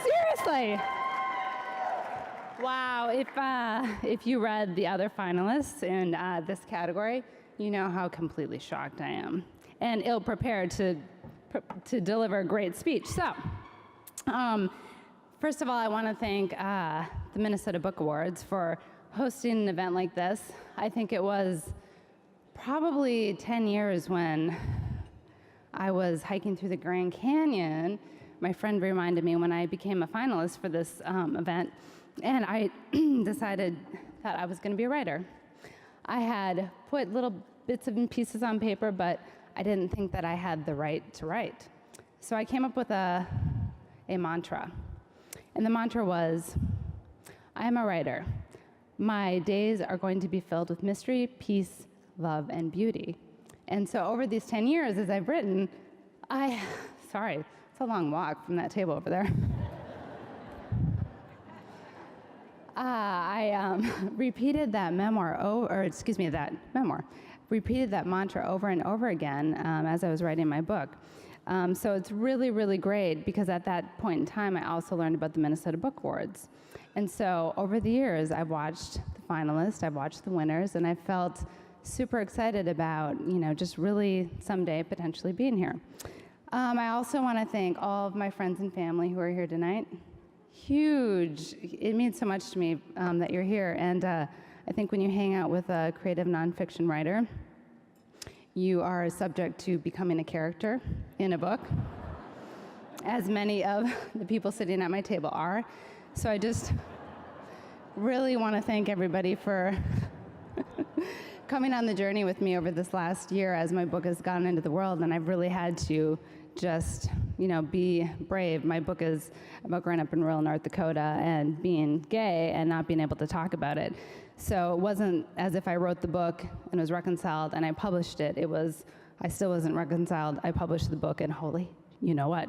Seriously. Wow, if you read the other finalists in this category, you know how completely shocked I am and ill-prepared to deliver a great speech. So, first of all, I want to thank the Minnesota Book Awards for hosting an event like this. I think it was probably 10 years when I was hiking through the Grand Canyon. My friend reminded me when I became a finalist for this event, and I decided that I was going to be a writer. I had put little bits and pieces on paper, but I didn't think that I had the right to write. So I came up with a mantra. And the mantra was, I am a writer. My days are going to be filled with mystery, peace, love, and beauty. And so over these 10 years, as I've written, sorry, it's a long walk from that table over there. I repeated that memoir, that memoir repeated that mantra over and over again as I was writing my book. So it's really, really great because at that point in time, I also learned about the Minnesota Book Awards. And so over the years, I've watched the finalists, I've watched the winners, and I felt super excited about, just really someday potentially being here. I also want to thank all of my friends and family who are here tonight. Huge. It means so much to me that you're here. And I think when you hang out with a creative nonfiction writer, you are subject to becoming a character in a book, as many of the people sitting at my table are. So I just really want to thank everybody for coming on the journey with me over this last year as my book has gone into the world, and I've really had to just, be brave. My book is about growing up in rural North Dakota and being gay and not being able to talk about it. So it wasn't as if I wrote the book and was reconciled and I published it. It was, I still wasn't reconciled. I published the book and holy, you know what.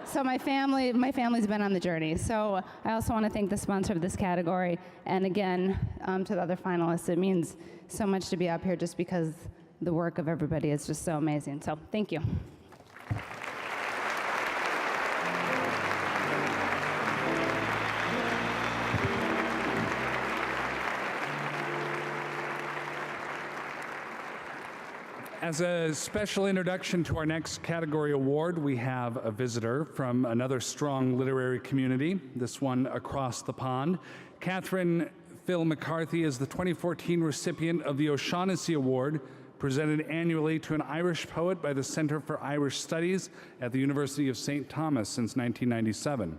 So my family's been on the journey. So I also want to thank the sponsor of this category. And again, to the other finalists, it means so much to be up here just because the work of everybody is just so amazing. So thank you. As a special introduction to our next category award, we have a visitor from another strong literary community, this one across the pond. Catherine Phil McCarthy is the 2014 recipient of the O'Shaughnessy Award, presented annually to an Irish poet by the Center for Irish Studies at the University of St. Thomas since 1997.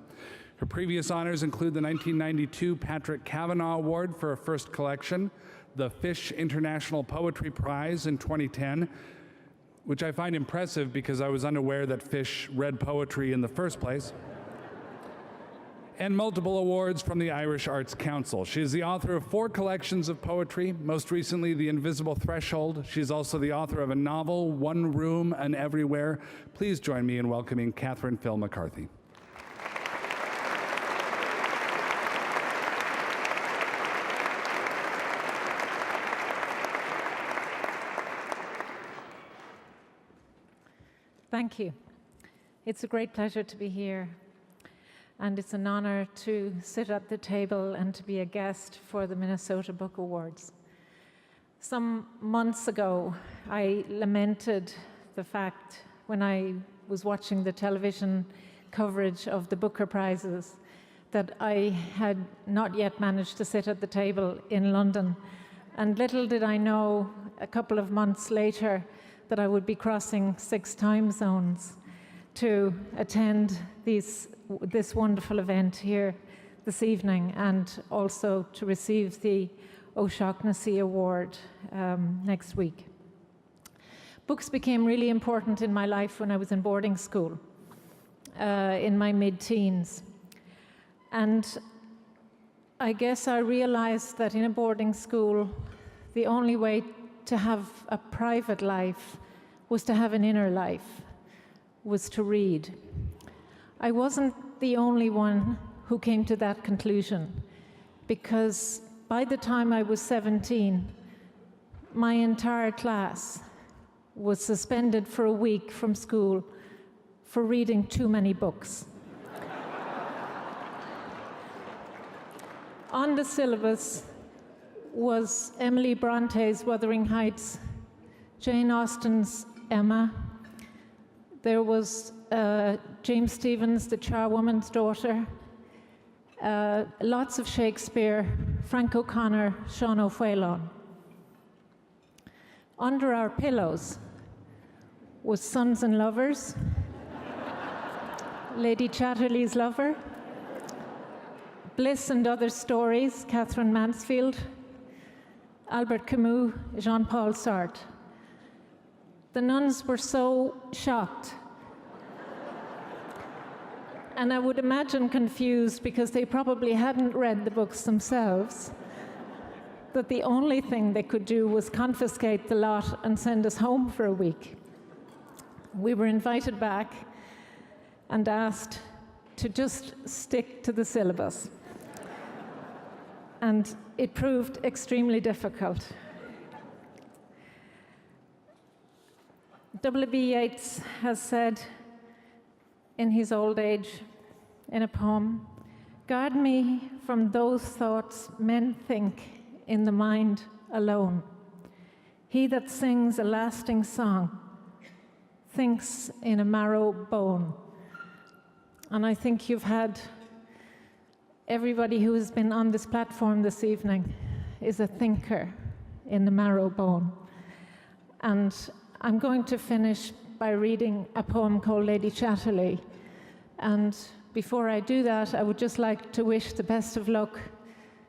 Her previous honors include the 1992 Patrick Kavanagh Award for her first collection, the Fish International Poetry Prize in 2010, which I find impressive because I was unaware that Fish read poetry in the first place, and multiple awards from the Irish Arts Council. She is the author of 4 collections of poetry, most recently The Invisible Threshold. She's also the author of a novel, One Room and Everywhere. Please join me in welcoming Catherine Phil McCarthy. Thank you. It's a great pleasure to be here, and it's an honor to sit at the table and to be a guest for the Minnesota Book Awards. Some months ago, I lamented the fact when I was watching the television coverage of the Booker Prizes that I had not yet managed to sit at the table in London. And little did I know, a couple of months later, that I would be crossing 6 time zones to attend this wonderful event here this evening, and also to receive the O'Shaughnessy Award next week. Books became really important in my life when I was in boarding school in my mid-teens. And I guess I realized that in a boarding school, the only way to have a private life was to have an inner life, was to read. I wasn't the only one who came to that conclusion, because by the time I was 17, my entire class was suspended for a week from school for reading too many books. On the syllabus was Emily Bronte's Wuthering Heights, Jane Austen's Emma. There was James Stevens' The Charwoman's Daughter, lots of Shakespeare, Frank O'Connor, Sean O'Faolain. Under our pillows was Sons and Lovers, Lady Chatterley's Lover, Bliss and Other Stories, Catherine Mansfield, Albert Camus, Jean-Paul Sartre. The nuns were so shocked, and I would imagine confused because they probably hadn't read the books themselves, that the only thing they could do was confiscate the lot and send us home for a week. We were invited back and asked to just stick to the syllabus. And it proved extremely difficult. W.B. Yeats has said in his old age in a poem, "Guard me from those thoughts men think in the mind alone. He that sings a lasting song thinks in a marrow bone." And I think you've had everybody who has been on this platform this evening is a thinker in the marrow bone. And I'm going to finish by reading a poem called Lady Chatterley. And before I do that, I would just like to wish the best of luck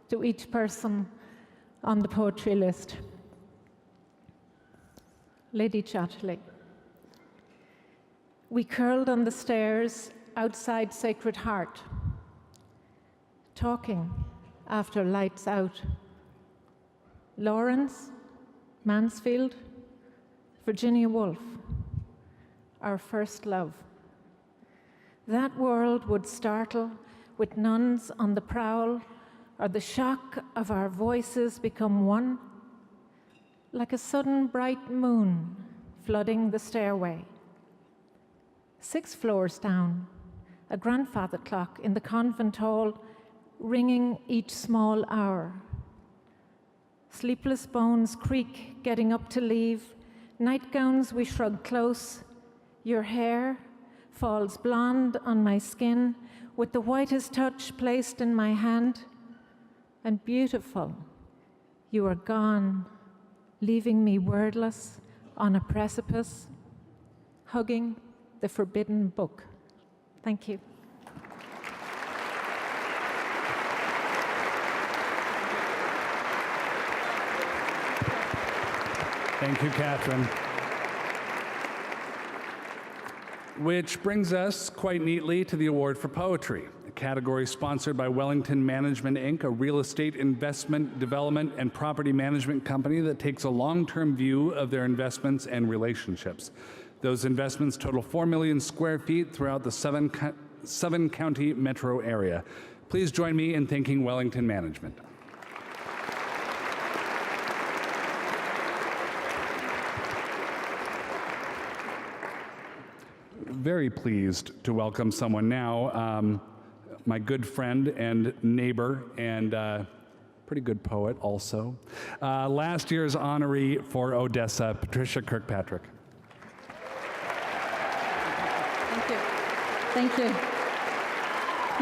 to each person on the poetry list. Lady Chatterley. We curled on the stairs outside Sacred Heart, talking after lights out. Lawrence, Mansfield, Virginia Woolf, our first love. That world would startle with nuns on the prowl, or the shock of our voices become one, like a sudden bright moon flooding the stairway. 6 floors down, a grandfather clock in the convent hall ringing each small hour. Sleepless bones creak getting up to leave, nightgowns we shrug close, your hair falls blonde on my skin with the whitest touch placed in my hand, and beautiful, you are gone, leaving me wordless on a precipice, hugging the forbidden book. Thank you. Thank you, Catherine. Which brings us quite neatly to the Award for Poetry, a category sponsored by Wellington Management, Inc., a real estate investment, development, and property management company that takes a long-term view of their investments and relationships. Those investments total 4 million square feet throughout the seven-county metro area. Please join me in thanking Wellington Management. Very pleased to welcome someone now, my good friend and neighbor and pretty good poet also. Last year's honoree for Odessa, Patricia Kirkpatrick. Thank you. Thank you.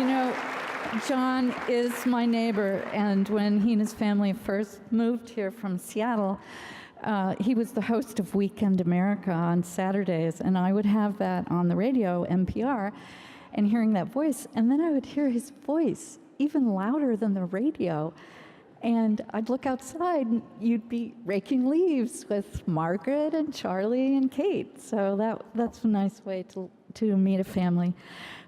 You know, John is my neighbor, and when he and his family first moved here from Seattle, he was the host of Weekend America on Saturdays, and I would have that on the radio, NPR, and hearing that voice, and then I would hear his voice even louder than the radio, and I'd look outside, and you'd be raking leaves with Margaret and Charlie and Kate, so that's a nice way to meet a family.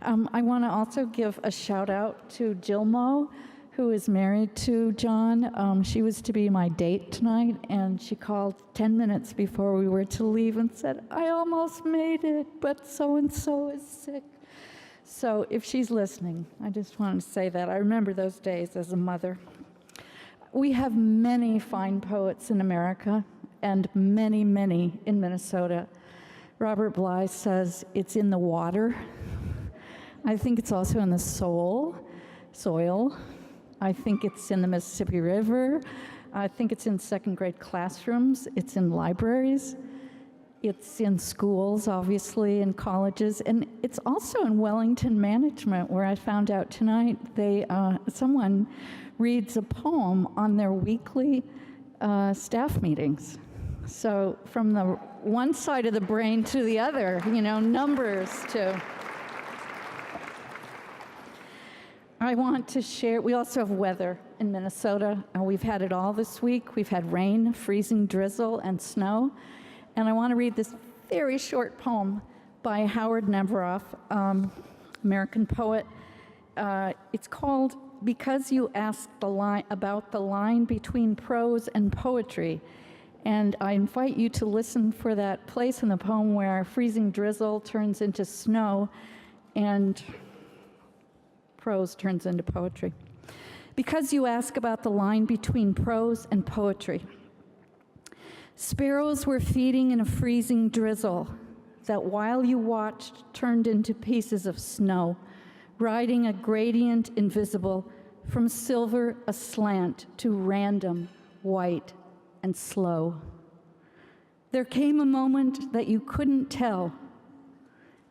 I want to also give a shout out to Jill Moe, who is married to John. She was to be my date tonight, and she called 10 minutes before we were to leave and said, "I almost made it, but so-and-so is sick." So if she's listening, I just wanted to say that. I remember those days as a mother. We have many fine poets in America, and many, many in Minnesota. Robert Bly says it's in the water. I think it's also in the soil. I think it's in the Mississippi River. I think it's in second grade classrooms. It's in libraries. It's in schools, obviously, in colleges. And it's also in Wellington Management, where I found out tonight someone reads a poem on their weekly staff meetings. So from the one side of the brain to the other, numbers to... I want to share, we also have weather in Minnesota. We've had it all this week. We've had rain, freezing drizzle, and snow. And I want to read this very short poem by Howard Neveroff, American poet. It's called Because You Asked about the line between prose and poetry. And I invite you to listen for that place in the poem where freezing drizzle turns into snow and prose turns into poetry. Because you ask about the line between prose and poetry. Sparrows were feeding in a freezing drizzle that while you watched turned into pieces of snow, riding a gradient invisible from silver aslant to random, white, and slow. There came a moment that you couldn't tell,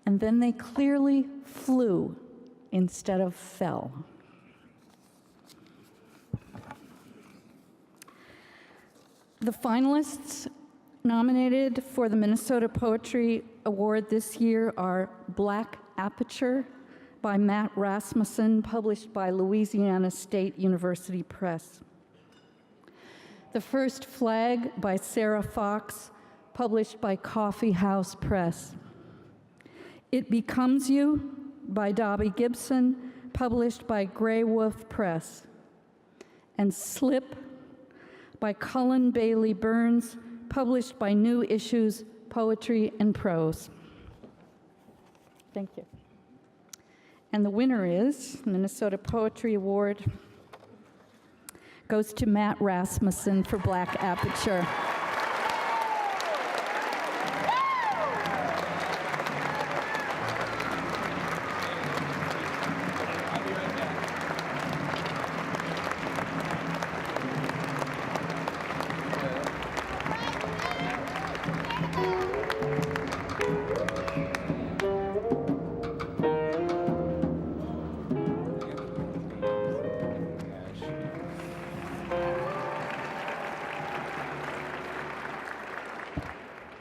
and then they clearly flew instead of fell. The finalists nominated for the Minnesota Poetry Award this year are Black Aperture by Matt Rasmussen, published by Louisiana State University Press. The First Flag by Sarah Fox, published by Coffee House Press. It Becomes You by Dobby Gibson, published by Grey Wolf Press. And Slip by Cullen Bailey Burns, published by New Issues, Poetry and Prose. Thank you. And the winner is, Minnesota Poetry Award goes to Matt Rasmussen for Black Aperture.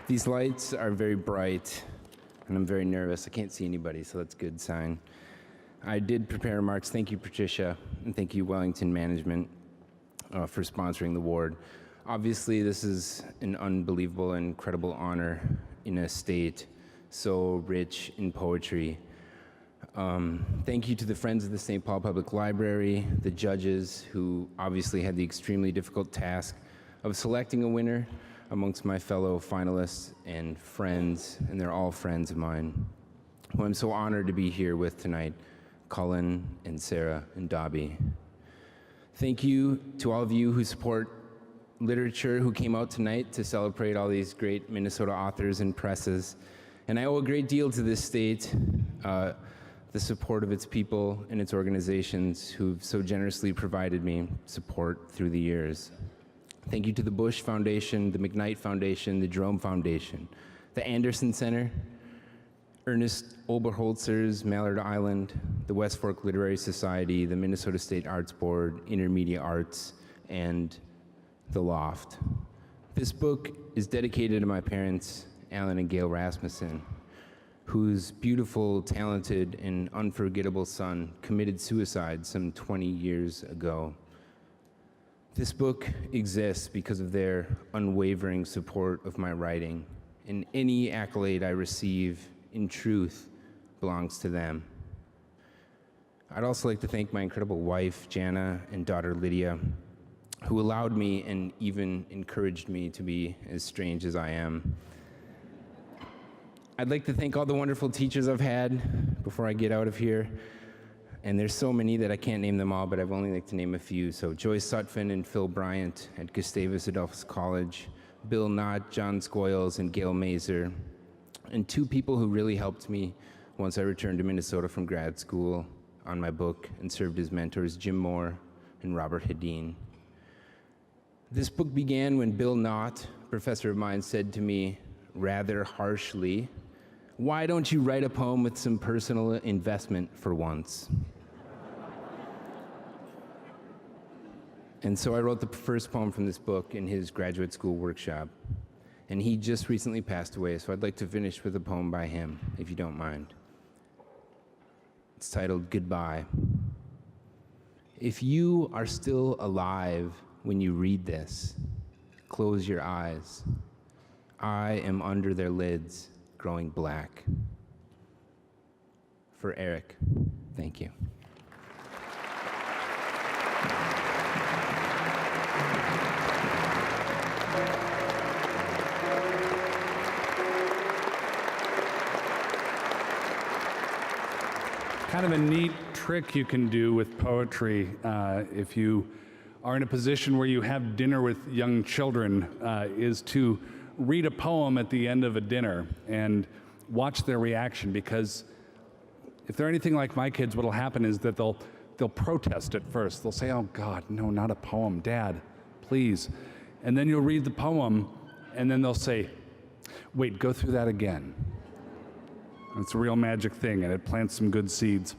These lights are very bright, and I'm very nervous. I can't see anybody, so that's a good sign. I did prepare remarks. Thank you, Patricia, and thank you, Wellington Management, for sponsoring the award. Obviously, this is an unbelievable and incredible honor in a state so rich in poetry. Thank you to the Friends of the St. Paul Public Library, the judges who obviously had the extremely difficult task of selecting a winner amongst my fellow finalists and friends, and they're all friends of mine, who I'm so honored to be here with tonight, Cullen and Sarah and Dobby. Thank you to all of you who support literature, who came out tonight to celebrate all these great Minnesota authors and presses. And I owe a great deal to this state, the support of its people and its organizations who've so generously provided me support through the years. Thank you to the Bush Foundation, the McKnight Foundation, the Jerome Foundation, the Anderson Center, Ernest Oberholzer's Mallard Island, the West Fork Literary Society, the Minnesota State Arts Board, Intermedia Arts, and the Loft. This book is dedicated to my parents, Alan and Gail Rasmussen, whose beautiful, talented, and unforgettable son committed suicide some 20 years ago. This book exists because of their unwavering support of my writing, and any accolade I receive, in truth, belongs to them. I'd also like to thank my incredible wife, Jana, and daughter, Lydia, who allowed me and even encouraged me to be as strange as I am. I'd like to thank all the wonderful teachers I've had before I get out of here. And there's so many that I can't name them all, but I've only like to name a few. So Joyce Sutphin and Phil Bryant at Gustavus Adolphus College, Bill Knott, John Scoyles, and Gail Mazer, and two people who really helped me once I returned to Minnesota from grad school on my book and served as mentors, Jim Moore and Robert Hedin. This book began when Bill Knott, a professor of mine, said to me rather harshly, "Why don't you write a poem with some personal investment for once?" And so I wrote the first poem from this book in his graduate school workshop. And he just recently passed away, so I'd like to finish with a poem by him, if you don't mind. It's titled Goodbye. If you are still alive when you read this, close your eyes. I am under their lids, growing black. For Eric, thank you. Kind of a neat trick you can do with poetry if you are in a position where you have dinner with young children is to read a poem at the end of a dinner and watch their reaction, because if they're anything like my kids, what'll happen is that they'll protest at first. They'll say, "Oh God, no, not a poem, Dad, please." And then you'll read the poem, and then they'll say, "Wait, go through that again." It's a real magic thing, and it plants some good seeds.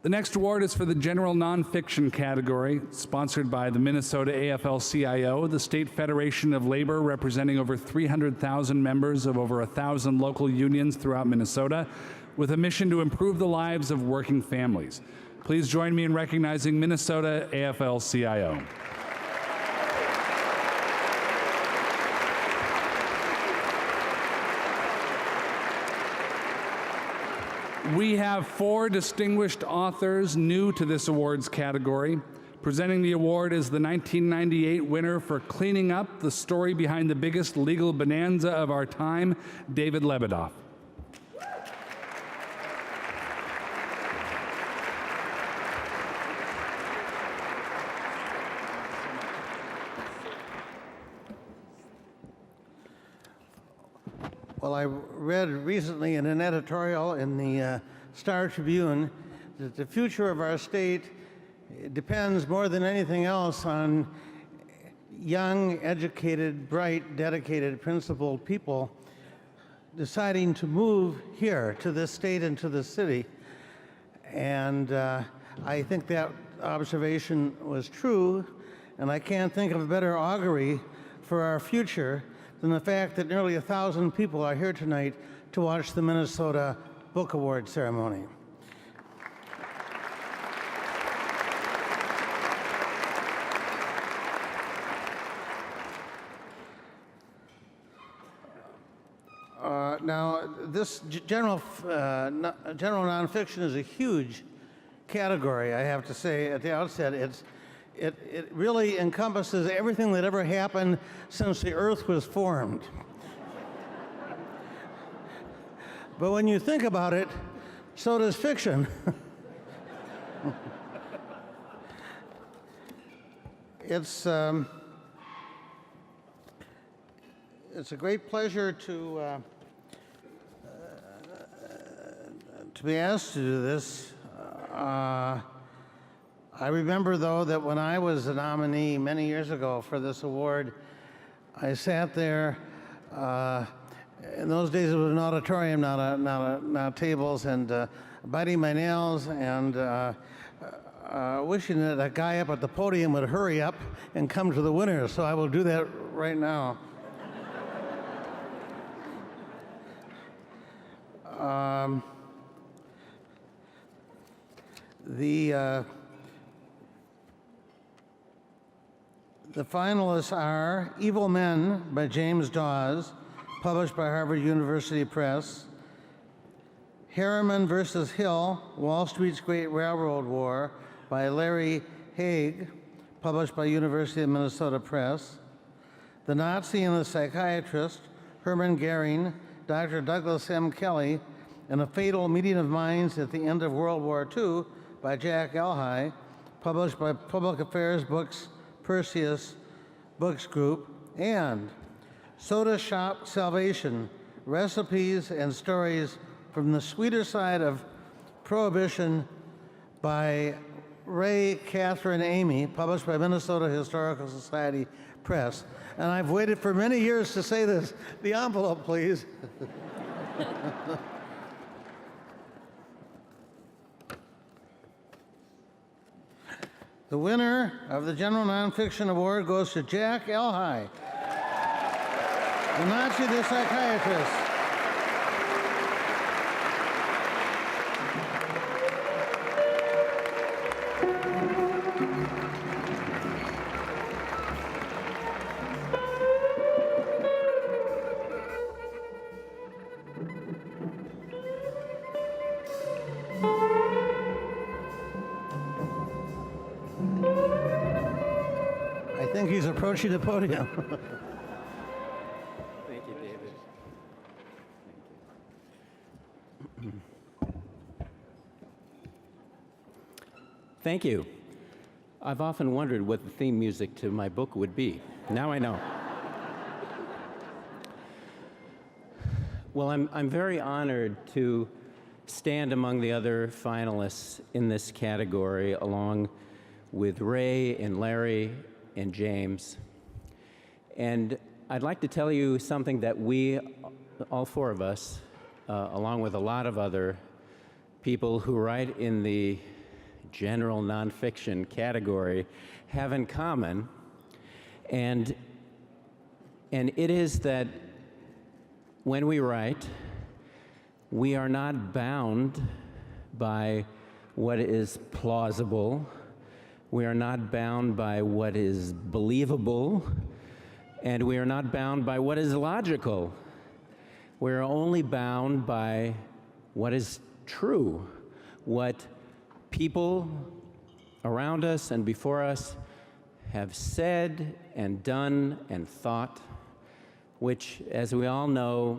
The next award is for the general nonfiction category, sponsored by the Minnesota AFL-CIO, the State Federation of Labor, representing over 300,000 members of over 1,000 local unions throughout Minnesota, with a mission to improve the lives of working families. Please join me in recognizing Minnesota AFL-CIO. We have 4 distinguished authors new to this awards category. Presenting the award is the 1998 winner for Cleaning Up, the story behind the biggest legal bonanza of our time, David Lebedoff. Well, I read recently in an editorial in the Star Tribune that the future of our state depends more than anything else on young, educated, bright, dedicated, principled people deciding to move here to this state and to this city. And I think that observation was true, and I can't think of a better augury for our future than the fact that nearly 1,000 people are here tonight to watch the Minnesota Book Awards ceremony. Now, this general nonfiction is a huge category, I have to say at the outset. It really encompasses everything that ever happened since the earth was formed. But when you think about it, so does fiction. It's a great pleasure to be asked to do this. I remember, though, that when I was a nominee many years ago for this award, I sat there. In those days, it was an auditorium, not tables, and biting my nails and wishing that a guy up at the podium would hurry up and come to the winners. So I will do that right now. The finalists are Evil Men by James Dawes, published by Harvard University Press; Harriman versus Hill, Wall Street's Great Railroad War by Larry Haig, published by University of Minnesota Press; The Nazi and the Psychiatrist, Hermann Goering, Dr. Douglas M. Kelly, and A Fatal Meeting of Minds at the End of World War II by Jack Elhai, published by Public Affairs Books, Perseus Books Group; and Soda Shop Salvation, Recipes and Stories from the Sweeter Side of Prohibition by Ray Catherine Amy, published by Minnesota Historical Society Press. And I've waited for many years to say this. The envelope, please. The winner of the General Nonfiction Award goes to Jack Elhai, The Nazi, the Psychiatrist. I think he's approaching the podium. Thank you, David. Thank you. I've often wondered what the theme music to my book would be. Now I know. Well, I'm very honored to stand among the other finalists in this category, along with Ray and Larry and James. And I'd like to tell you something that we, all four of us, along with a lot of other people who write in the general nonfiction category, have in common. And it is that when we write, we are not bound by what is plausible. We are not bound by what is believable. And we are not bound by what is logical. We are only bound by what is true, what people around us and before us have said and done and thought, which, as we all know,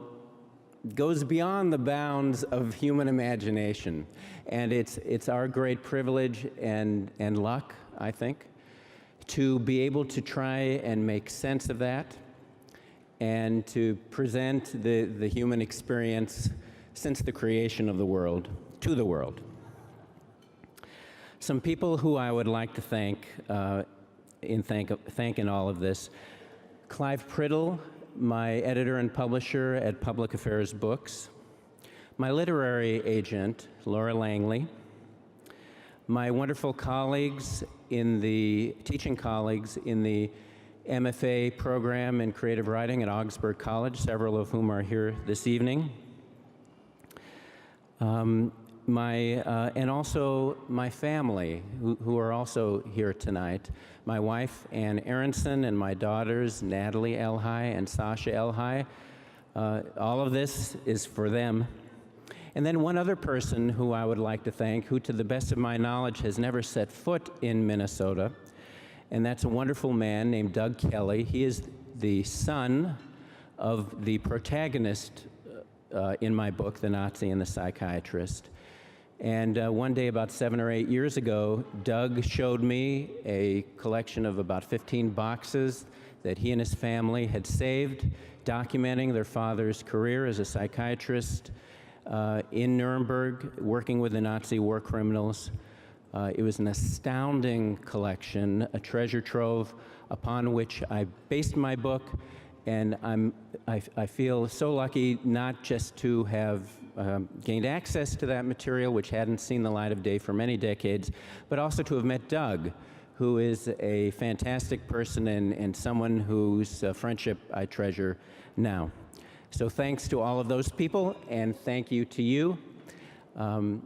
goes beyond the bounds of human imagination. And it's our great privilege and luck, I think, to be able to try and make sense of that and to present the human experience since the creation of the world to the world. Some people who I would like to thank in all of this: Clive Priddle, my editor and publisher at Public Affairs Books; my literary agent, Laura Langley; my wonderful colleagues teaching colleagues in the MFA program in creative writing at Augsburg College, several of whom are here this evening; and also my family, who are also here tonight. My wife, Ann Aronson, and my daughters, Natalie Elhai and Sasha Elhai. All of this is for them. And then one other person who I would like to thank, who to the best of my knowledge has never set foot in Minnesota, and that's a wonderful man named Doug Kelly. He is the son of the protagonist in my book, The Nazi and the Psychiatrist. And one day, about 7 or 8 years ago, Doug showed me a collection of about 15 boxes that he and his family had saved, documenting their father's career as a psychiatrist in Nuremberg, working with the Nazi war criminals. It was an astounding collection, a treasure trove upon which I based my book. And I feel so lucky not just to have gained access to that material, which hadn't seen the light of day for many decades, but also to have met Doug, who is a fantastic person and someone whose friendship I treasure now. So thanks to all of those people, and thank you to you. I'm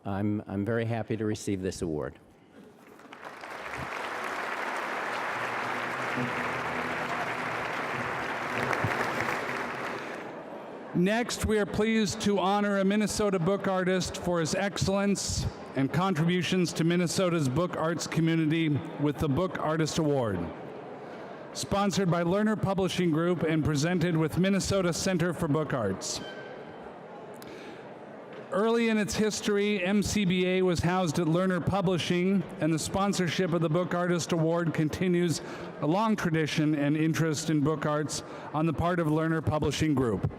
very happy to receive this award. Next, we are pleased to honor a Minnesota book artist for his excellence and contributions to Minnesota's book arts community with the Book Artist Award. Sponsored by Lerner Publishing Group and presented with Minnesota Center for Book Arts. Early in its history, MCBA was housed at Lerner Publishing, and the sponsorship of the Book Artist Award continues a long tradition and interest in book arts on the part of Lerner Publishing Group.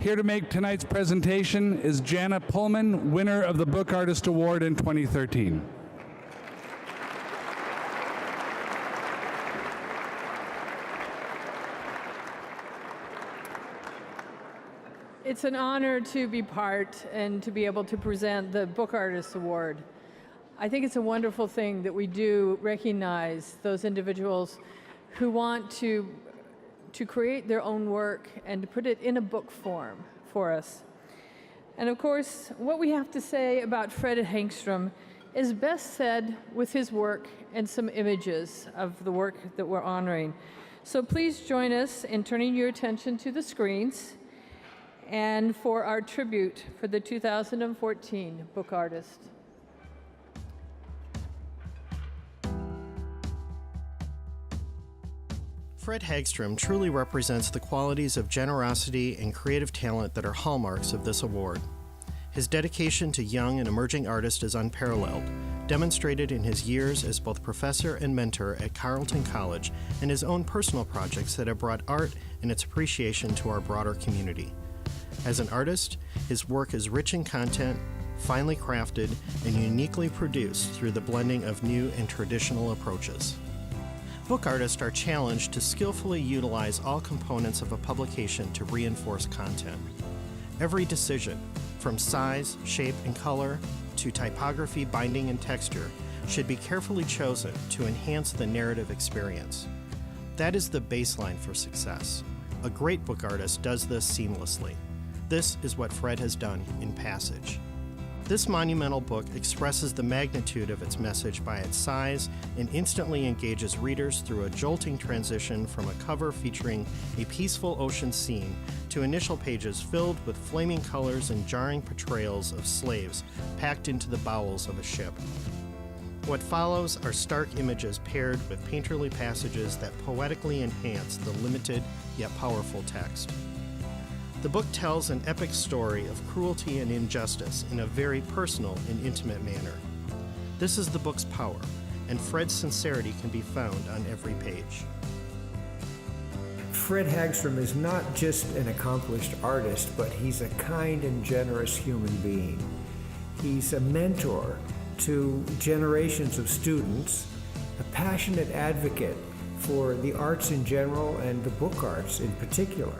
Here to make tonight's presentation is Jana Pullman, winner of the Book Artist Award in 2013. It's an honor to be part and to be able to present the Book Artist Award. I think it's a wonderful thing that we do recognize those individuals who want to create their own work and to put it in a book form for us. And of course, what we have to say about Fred Hagstrom is best said with his work and some images of the work that we're honoring. So please join us in turning your attention to the screens and for our tribute for the 2014 book artist. Fred Hagstrom truly represents the qualities of generosity and creative talent that are hallmarks of this award. His dedication to young and emerging artists is unparalleled, demonstrated in his years as both professor and mentor at Carleton College and his own personal projects that have brought art and its appreciation to our broader community. As an artist, his work is rich in content, finely crafted, and uniquely produced through the blending of new and traditional approaches. Book artists are challenged to skillfully utilize all components of a publication to reinforce content. Every decision, from size, shape, and color, to typography, binding, and texture, should be carefully chosen to enhance the narrative experience. That is the baseline for success. A great book artist does this seamlessly. This is what Fred has done in Passage. This monumental book expresses the magnitude of its message by its size and instantly engages readers through a jolting transition from a cover featuring a peaceful ocean scene to initial pages filled with flaming colors and jarring portrayals of slaves packed into the bowels of a ship. What follows are stark images paired with painterly passages that poetically enhance the limited yet powerful text. The book tells an epic story of cruelty and injustice in a very personal and intimate manner. This is the book's power, and Fred's sincerity can be found on every page. Fred Hagstrom is not just an accomplished artist, but he's a kind and generous human being. He's a mentor to generations of students, a passionate advocate for the arts in general and the book arts in particular.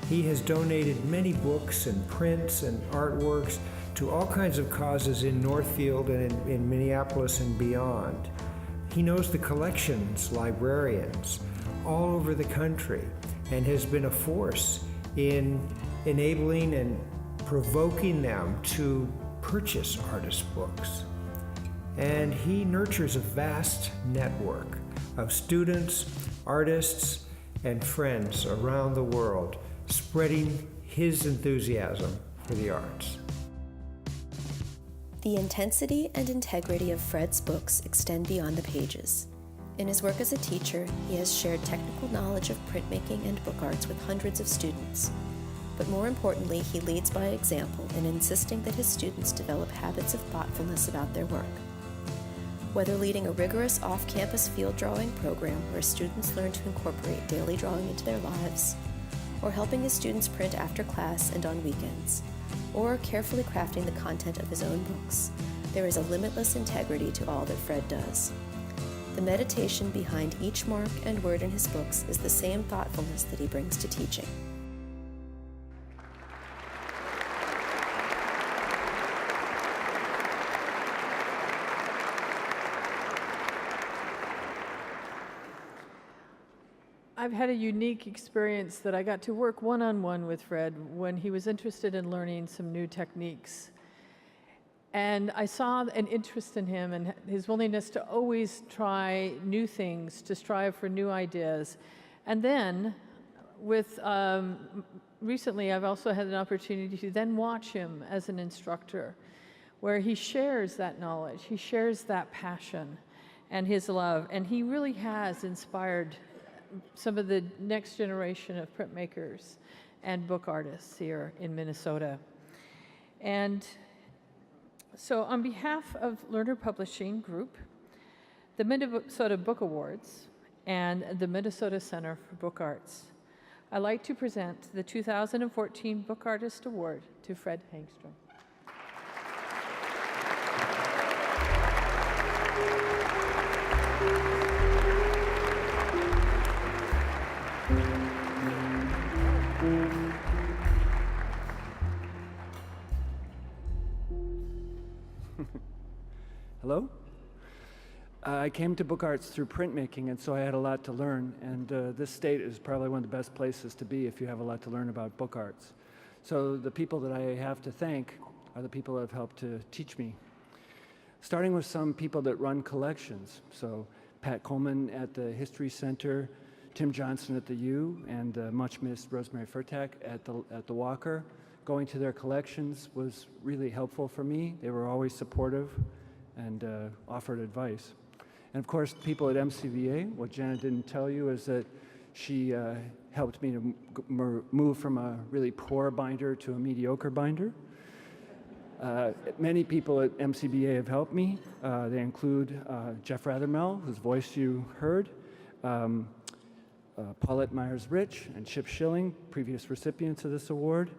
He has donated many books and prints and artworks to all kinds of causes in Northfield and in Minneapolis and beyond. He knows the collections, librarians all over the country, and has been a force in enabling and provoking them to purchase artist books. And he nurtures a vast network of students, artists, and friends around the world, spreading his enthusiasm for the arts. The intensity and integrity of Fred's books extend beyond the pages. In his work as a teacher, he has shared technical knowledge of printmaking and book arts with hundreds of students. But more importantly, he leads by example in insisting that his students develop habits of thoughtfulness about their work. Whether leading a rigorous off-campus field drawing program where students learn to incorporate daily drawing into their lives, or helping his students print after class and on weekends, or carefully crafting the content of his own books, there is a limitless integrity to all that Fred does. The meditation behind each mark and word in his books is the same thoughtfulness that he brings to teaching. I've had a unique experience that I got to work one-on-one with Fred when he was interested in learning some new techniques. And I saw an interest in him and his willingness to always try new things, to strive for new ideas. And then, recently I've also had an opportunity to then watch him as an instructor, where he shares that knowledge, he shares that passion and his love, and he really has inspired some of the next generation of printmakers and book artists here in Minnesota. And so on behalf of Lerner Publishing Group, the Minnesota Book Awards, and the Minnesota Center for Book Arts, I'd like to present the 2014 Book Artist Award to Fred Hagstrom. Hello? I came to book arts through printmaking, and so I had a lot to learn, and this state is probably one of the best places to be if you have a lot to learn about book arts. So the people that I have to thank are the people that have helped to teach me. Starting with some people that run collections. So Pat Coleman at the History Center, Tim Johnson at the U, and much missed Rosemary Furtak at the Walker. Going to their collections was really helpful for me. They were always supportive and offered advice. And of course, people at MCVA, what Janet didn't tell you is that she helped me to move from a really poor binder to a mediocre binder. Many people at MCBA have helped me. They include Jeff Rathermel, whose voice you heard, Paulette Myers-Rich and Chip Schilling, previous recipients of this award,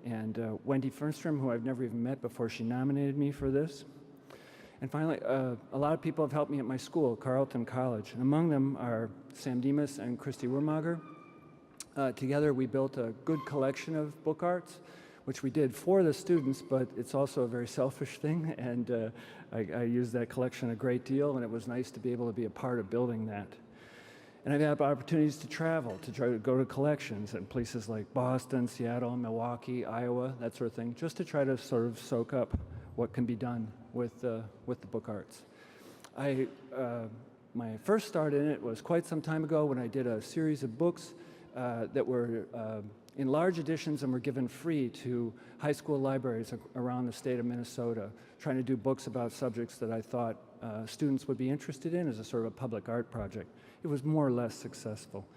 and Wendy Fernstrom, who I've never even met before she nominated me for this. And finally, a lot of people have helped me at my school, Carleton College, and among them are Sam Demas and Christy Wurmager. Together, we built a good collection of book arts, which we did for the students, but it's also a very selfish thing, and I use that collection a great deal, and it was nice to be able to be a part of building that. And I've had opportunities to travel, to try to go to collections in places like Boston, Seattle, Milwaukee, Iowa, that sort of thing, just to try to sort of soak up what can be done with the book arts. My first start in it was quite some time ago when I did a series of books that were in large editions and were given free to high school libraries around the state of Minnesota, trying to do books about subjects that I thought students would be interested in as a sort of a public art project. It was more or less successful.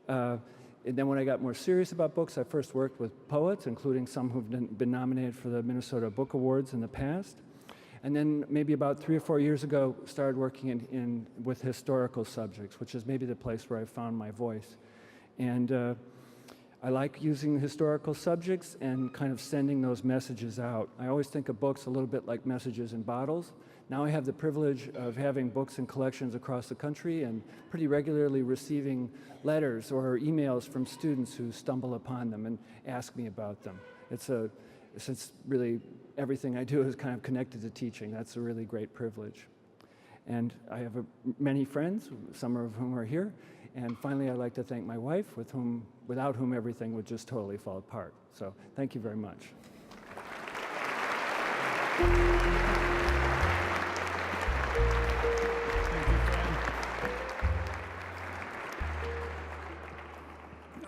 And then when I got more serious about books, I first worked with poets, including some who've been nominated for the Minnesota Book Awards in the past. And then maybe about 3 or 4 years ago, started working with historical subjects, which is maybe the place where I found my voice. And I like using historical subjects and kind of sending those messages out. I always think of books a little bit like messages in bottles. Now I have the privilege of having books in collections across the country and pretty regularly receiving letters or emails from students who stumble upon them and ask me about them. Since really everything I do is kind of connected to teaching, that's a really great privilege. And I have many friends, some of whom are here. And finally, I'd like to thank my wife, without whom everything would just totally fall apart. So thank you very much.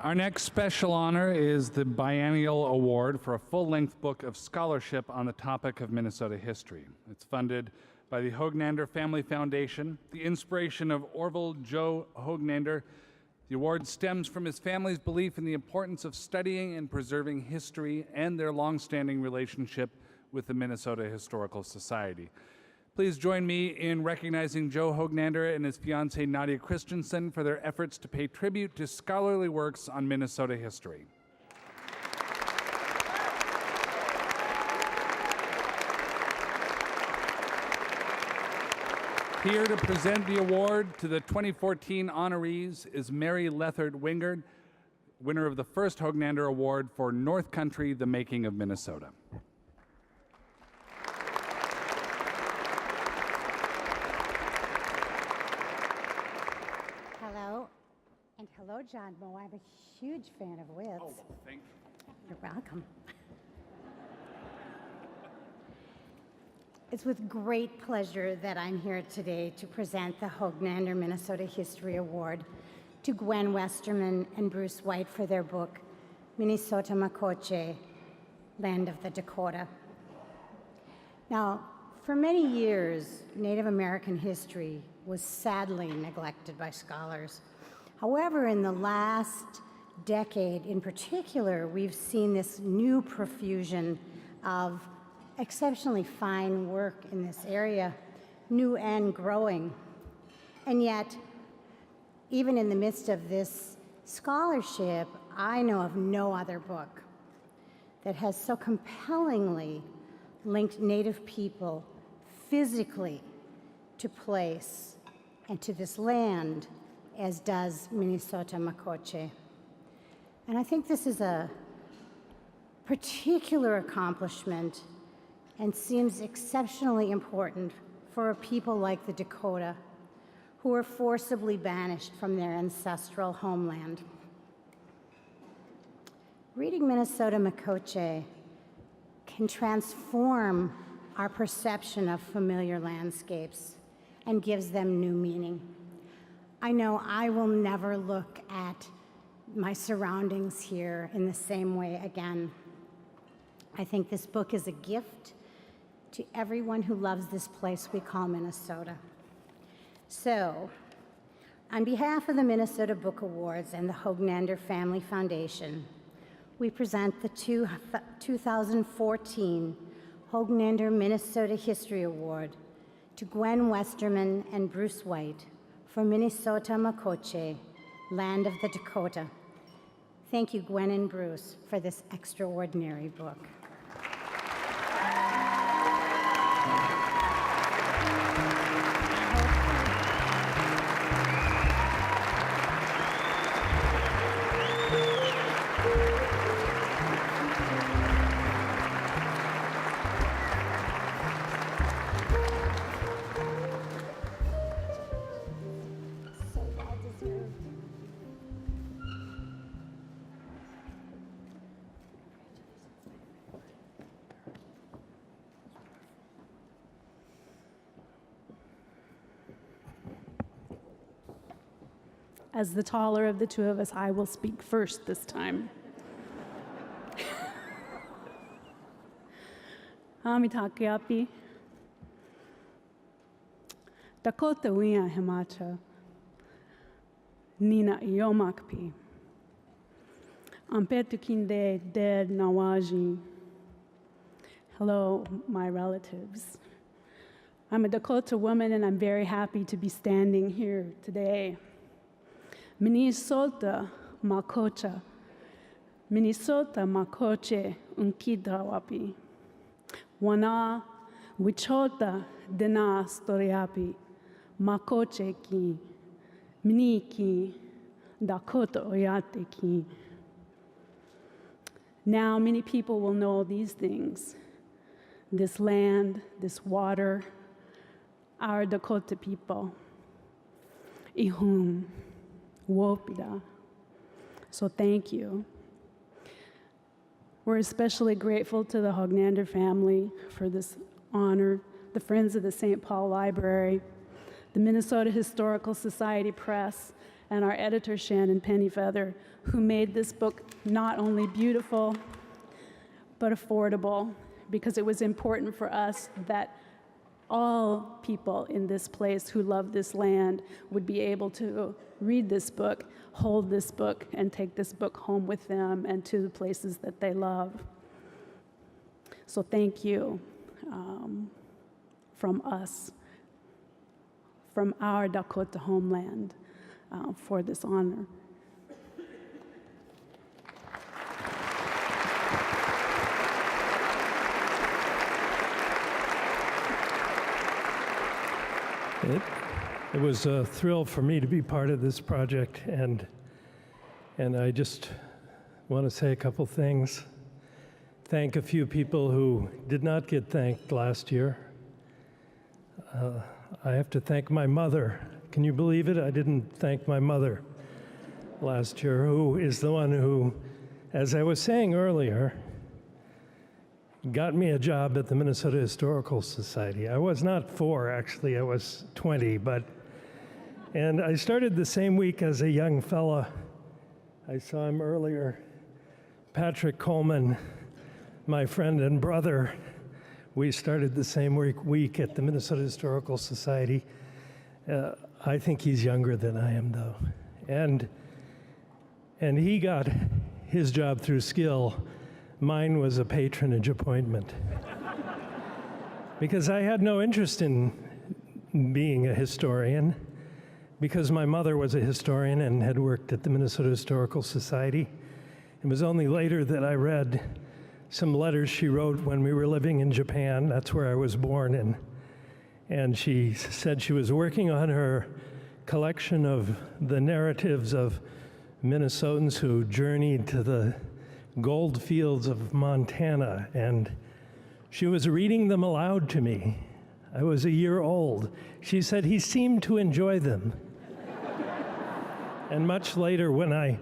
Our next special honor is the Biennial Award for a full-length book of scholarship on the topic of Minnesota history. It's funded by the Hoagnander Family Foundation, the inspiration of Orville Joe Hoagnander. The award stems from his family's belief in the importance of studying and preserving history and their long-standing relationship with the Minnesota Historical Society. Please join me in recognizing Joe Hoagnander and his fiancée Nadia Christensen for their efforts to pay tribute to scholarly works on Minnesota history. Here to present the award to the 2014 honorees is Mary Lethard Wingard, winner of the first Hoagnander Award for North Country, The Making of Minnesota. Hello, and hello, John Moe. I'm a huge fan of Wits. Oh, thank you. You're welcome. It's with great pleasure that I'm here today to present the Hoagnander Minnesota History Award to Gwen Westerman and Bruce White for their book, Minnesota Makoche, Land of the Dakota. Now, for many years, Native American history was sadly neglected by scholars. However, in the last decade in particular, we've seen this new profusion of exceptionally fine work in this area, new and growing. And yet, even in the midst of this scholarship, I know of no other book that has so compellingly linked Native people physically to place and to this land as does Minnesota Makoche. And I think this is a particular accomplishment and seems exceptionally important for a people like the Dakota, who were forcibly banished from their ancestral homeland. Reading Minnesota Makoche can transform our perception of familiar landscapes and gives them new meaning. I know I will never look at my surroundings here in the same way again. I think this book is a gift to everyone who loves this place we call Minnesota. So, on behalf of the Minnesota Book Awards and the Hoagnander Family Foundation, we present the 2014 Hognander Minnesota History Award to Gwen Westerman and Bruce White for Minnesota Makoche, Land of the Dakota. Thank you, Gwen and Bruce, for this extraordinary book. As the taller of the two of us, I will speak first this time. Amitakiapi. Dakota Wia Hemacha. Nina Iomakpi. Ampetukinde Dead Nawaji. Hello, my relatives. I'm a Dakota woman and I'm very happy to be standing here today. Minnesota Makocha. Minnesota Makoche Unkidrawapi. Wana Wichota Dena Storiapi. Makoche ki. Miniki Dakota Oyate ki. Now many people will know these things. This land, this water, our Dakota people. Ihun. Wopida. So thank you. We're especially grateful to the Hognander family for this honor, the Friends of the St. Paul Library, the Minnesota Historical Society Press, and our editor, Shannon Pennyfeather, who made this book not only beautiful, but affordable, because it was important for us that all people in this place who love this land would be able to read this book, hold this book, and take this book home with them and to the places that they love. So thank you from us, from our Dakota homeland, for this honor. It was a thrill for me to be part of this project, and I just want to say a couple things. Thank a few people who did not get thanked last year. I have to thank my mother. Can you believe it? I didn't thank my mother last year, who is the one who, as I was saying earlier, got me a job at the Minnesota Historical Society. I was not 4, actually, I was 20, and I started the same week as a young fella. I saw him earlier, Patrick Coleman, my friend and brother. We started the same week at the Minnesota Historical Society. I think he's younger than I am, though. And he got his job through skill. Mine was a patronage appointment. Because I had no interest in being a historian, because my mother was a historian and had worked at the Minnesota Historical Society. It was only later that I read some letters she wrote when we were living in Japan. That's where I was born. And she said she was working on her collection of the narratives of Minnesotans who journeyed to the gold fields of Montana, and she was reading them aloud to me. I was a year old. She said he seemed to enjoy them. And much later, when I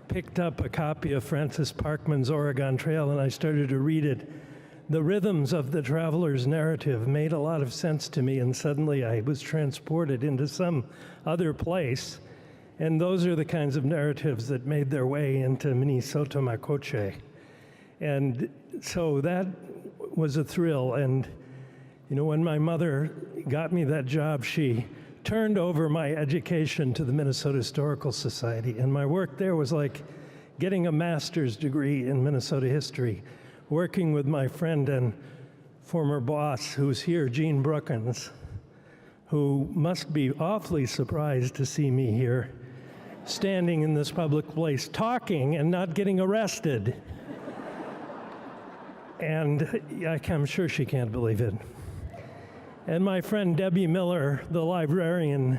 picked up a copy of Francis Parkman's Oregon Trail and I started to read it, the rhythms of the traveler's narrative made a lot of sense to me, and suddenly I was transported into some other place. And those are the kinds of narratives that made their way into Minnesota Makoche. And so that was a thrill. And, you know, when my mother got me that job, she turned over my education to the Minnesota Historical Society. And my work there was like getting a master's degree in Minnesota history, working with my friend and former boss who's here, Gene Brookins, who must be awfully surprised to see me here, standing in this public place, talking and not getting arrested. And I'm sure she can't believe it. And my friend Debbie Miller, the librarian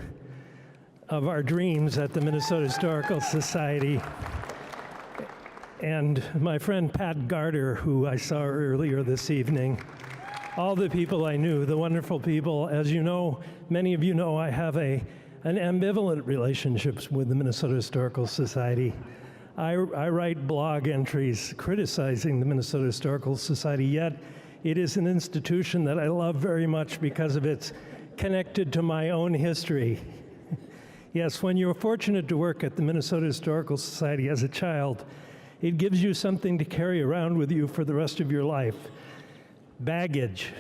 of our dreams at the Minnesota Historical Society, and my friend Pat Garter, who I saw earlier this evening. All the people I knew, the wonderful people. As you know, many of you know, I have an ambivalent relationship with the Minnesota Historical Society. I write blog entries criticizing the Minnesota Historical Society, yet it is an institution that I love very much because of its connected to my own history. Yes, when you're fortunate to work at the Minnesota Historical Society as a child, it gives you something to carry around with you for the rest of your life. Baggage.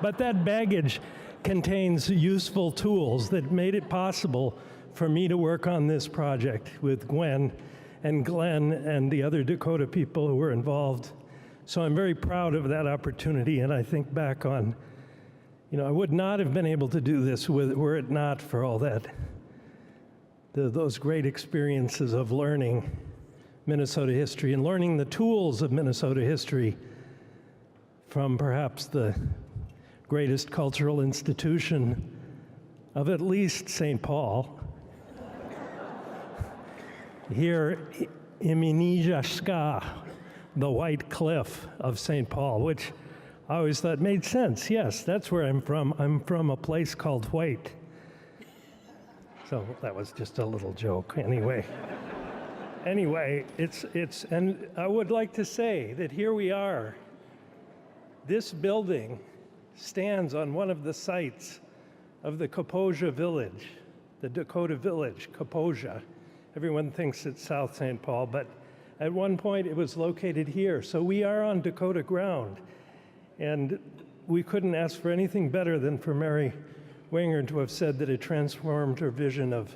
But that baggage contains useful tools that made it possible for me to work on this project with Gwen and Glenn and the other Dakota people who were involved. So I'm very proud of that opportunity, and I think back on, I would not have been able to do this were it not for all that, those great experiences of learning Minnesota history and learning the tools of Minnesota history from perhaps the greatest cultural institution of at least St. Paul. Here, Iminijashka, the White Cliff of St. Paul, which I always thought made sense. Yes, that's where I'm from. I'm from a place called White. So that was just a little joke, anyway. And I would like to say that here we are. This building stands on one of the sites of the Kaposia village, the Dakota village, Kaposia. Everyone thinks it's South St. Paul, but at one point it was located here. So we are on Dakota ground. And we couldn't ask for anything better than for Mary Winger to have said that it transformed her vision of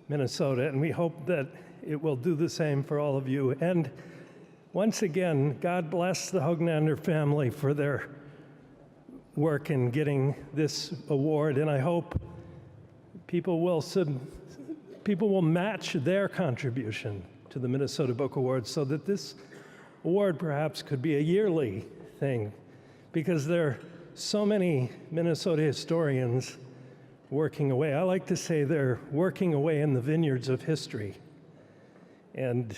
Minnesota. And we hope that it will do the same for all of you. And once again, God bless the Hognander family for their work in getting this award. And I hope people will match their contribution to the Minnesota Book Awards so that this award perhaps could be a yearly thing, because there are so many Minnesota historians working away. I like to say they're working away in the vineyards of history, and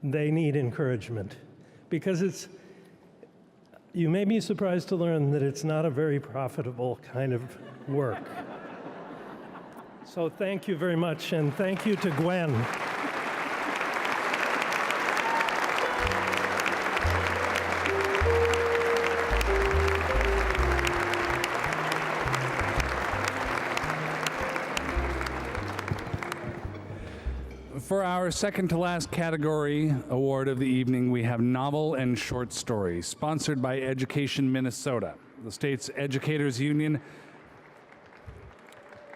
they need encouragement, because you may be surprised to learn that it's not a very profitable kind of work. So thank you very much, and thank you to Gwen. For our second to last category award of the evening, we have novel and short story, sponsored by Education Minnesota, the state's educators union,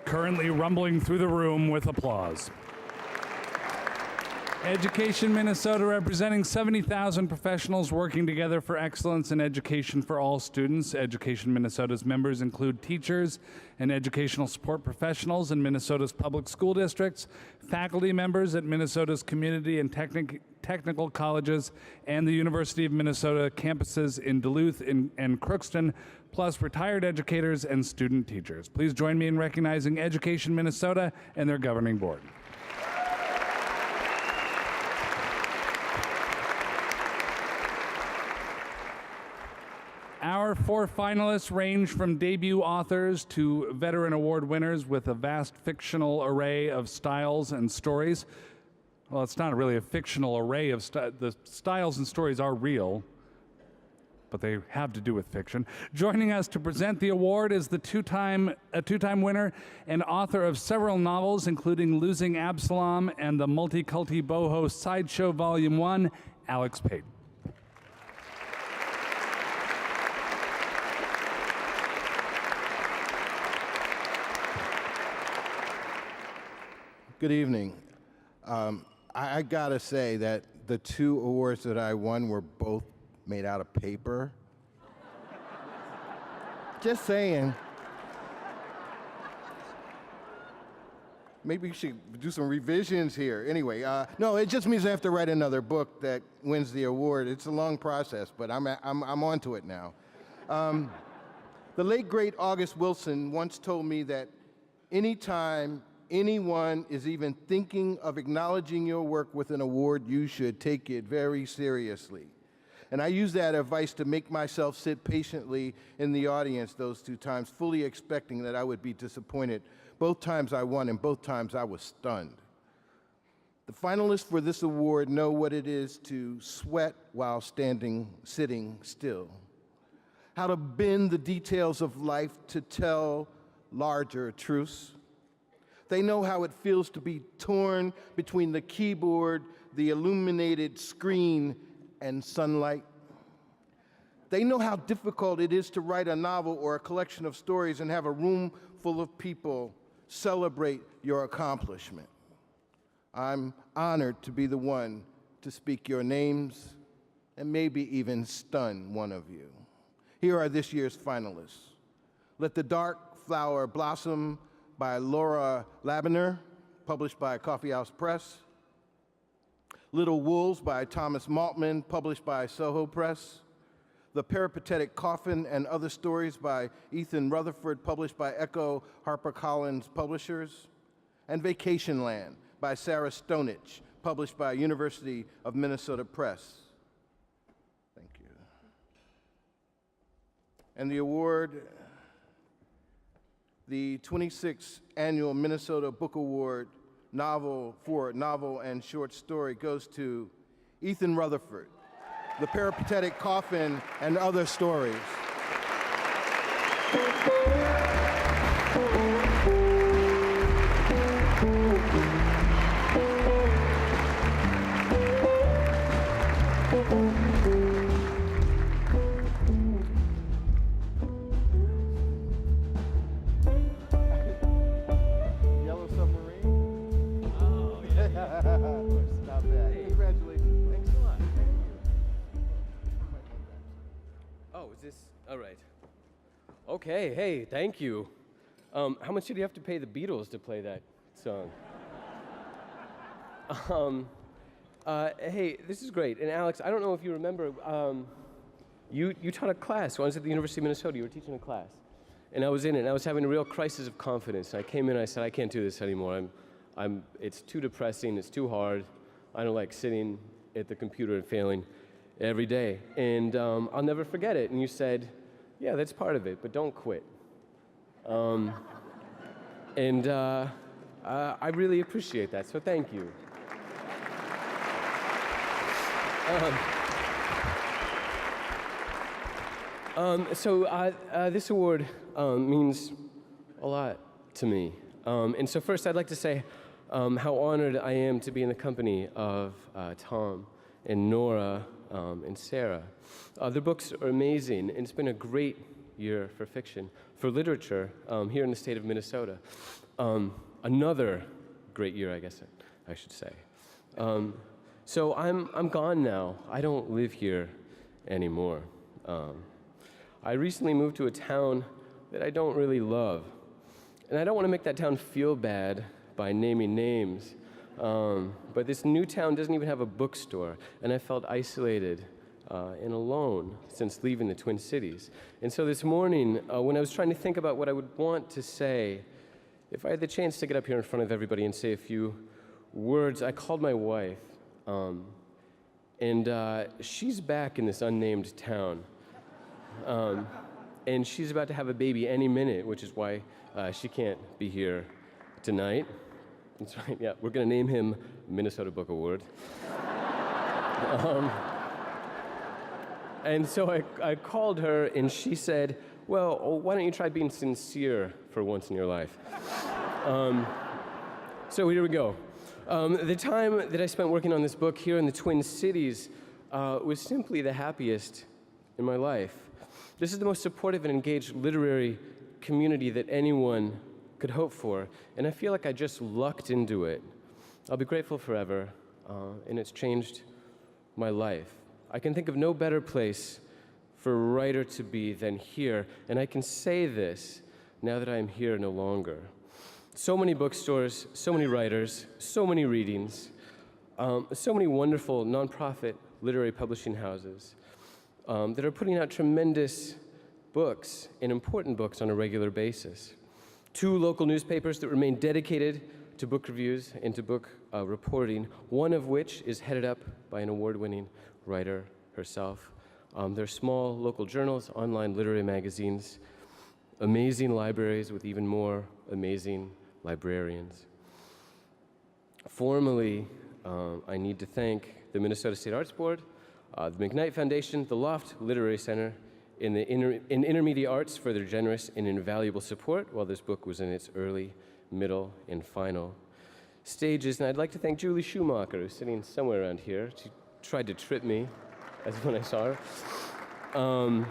currently rumbling through the room with applause. Education Minnesota, representing 70,000 professionals working together for excellence in education for all students. Education Minnesota's members include teachers and educational support professionals in Minnesota's public school districts, faculty members at Minnesota's community and technical colleges, and the University of Minnesota campuses in Duluth and Crookston, plus retired educators and student teachers. Please join me in recognizing Education Minnesota and their governing board. Our four finalists range from debut authors to veteran award winners with a vast fictional array of styles and stories. Well, it's not really a fictional array of the styles and stories are real, but they have to do with fiction. Joining us to present the award is the two-time winner and author of several novels, including Losing Absalom and the Multiculti Boho Sideshow Volume 1, Alex Pate. Good evening. I gotta say that the two awards that I won were both made out of paper. Just saying. Maybe you should do some revisions here. Anyway, no, it just means I have to write another book that wins the award. It's a long process, but I'm onto it now. The late, great August Wilson once told me that anytime anyone is even thinking of acknowledging your work with an award, you should take it very seriously. And I use that advice to make myself sit patiently in the audience those 2 times, fully expecting that I would be disappointed. Both times I won, and both times I was stunned. The finalists for this award know what it is to sweat while sitting still, how to bend the details of life to tell larger truths. They know how it feels to be torn between the keyboard, the illuminated screen, and sunlight. They know how difficult it is to write a novel or a collection of stories and have a room full of people celebrate your accomplishment. I'm honored to be the one to speak your names and maybe even stun one of you. Here are this year's finalists. Let the Dark Flower Blossom by Laura Labiner, published by Coffee House Press. Little Wolves by Thomas Maltman, published by Soho Press. The Peripatetic Coffin and Other Stories by Ethan Rutherford, published by Echo HarperCollins Publishers. And Vacation Land by Sarah Stonich, published by University of Minnesota Press. Thank you. And the award, the 26th Annual Minnesota Book Award for novel and short story goes to Ethan Rutherford, The Peripatetic Coffin and Other Stories. Yellow Submarine? Oh, yeah. Not bad. Hey. Congratulations. Thanks a lot. Oh, is this all right? Okay, hey, thank you. How much did you have to pay the Beatles to play that song? Hey, this is great. And Alex, I don't know if you remember, you taught a class once at the University of Minnesota. You were teaching a class. And I was in it, and I was having a real crisis of confidence. And I came in, and I said, I can't do this anymore. It's too depressing, it's too hard. I don't like sitting at the computer and failing every day. And I'll never forget it. And you said, yeah, that's part of it, but don't quit. I really appreciate that, so thank you. This award means a lot to me. And so first I'd like to say how honored I am to be in the company of Tom and Nora and Sarah. Their books are amazing, and it's been a great year for fiction, for literature here in the state of Minnesota. Another great year, I guess I should say. So I'm gone now. I don't live here anymore. I recently moved to a town that I don't really love. And I don't want to make that town feel bad by naming names. But this new town doesn't even have a bookstore, and I felt isolated and alone since leaving the Twin Cities. And so this morning, when I was trying to think about what I would want to say, if I had the chance to get up here in front of everybody and say a few words, I called my wife. She's back in this unnamed town. And she's about to have a baby any minute, which is why she can't be here tonight. That's right, yeah, we're gonna name him Minnesota Book Award. And so I called her, and she said, well, why don't you try being sincere for once in your life? So here we go. The time that I spent working on this book here in the Twin Cities was simply the happiest in my life. This is the most supportive and engaged literary community that anyone could hope for, and I feel like I just lucked into it. I'll be grateful forever, and it's changed my life. I can think of no better place for a writer to be than here, and I can say this now that I am here no longer. So many bookstores, so many writers, so many readings, so many wonderful nonprofit literary publishing houses that are putting out tremendous books and important books on a regular basis. 2 local newspapers that remain dedicated to book reviews and to book reporting, one of which is headed up by an award-winning writer herself. They're small local journals, online literary magazines, amazing libraries with even more amazing librarians. Formally, I need to thank the Minnesota State Arts Board, the McKnight Foundation, the Loft Literary Center, and Intermediate Arts for their generous and invaluable support while this book was in its early, middle, and final stages. And I'd like to thank Julie Schumacher, who's sitting somewhere around here. She tried to trip me when I saw her.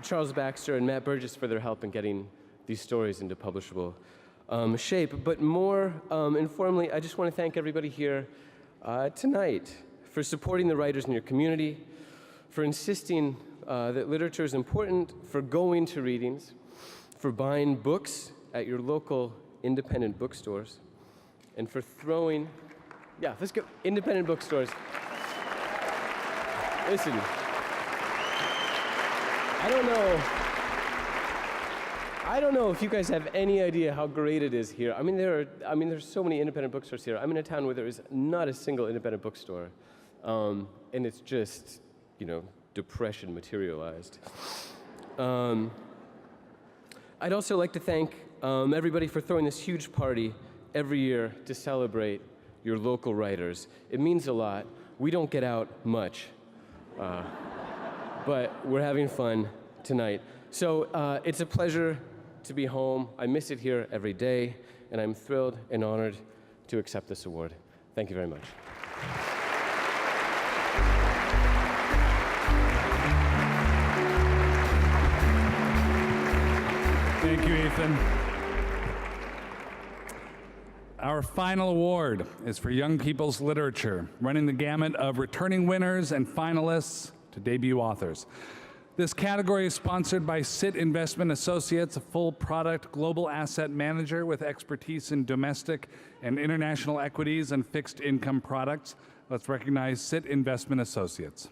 Charles Baxter and Matt Burgess for their help in getting these stories into publishable shape. But more informally, I just want to thank everybody here tonight for supporting the writers in your community, for insisting that literature is important, for going to readings, for buying books at your local independent bookstores, and for throwing, let's go, independent bookstores. Listen, I don't know if you guys have any idea how great it is here. There's so many independent bookstores here. I'm in a town where there is not a single independent bookstore, and it's just, depression materialized. I'd also like to thank everybody for throwing this huge party every year to celebrate your local writers. It means a lot. We don't get out much, but we're having fun tonight. So it's a pleasure to be home. I miss it here every day, and I'm thrilled and honored to accept this award. Thank you very much. Thank you, Ethan. Our final award is for Young People's Literature, running the gamut of returning winners and finalists to debut authors. This category is sponsored by SIT Investment Associates, a full-product global asset manager with expertise in domestic and international equities and fixed income products. Let's recognize SIT Investment Associates.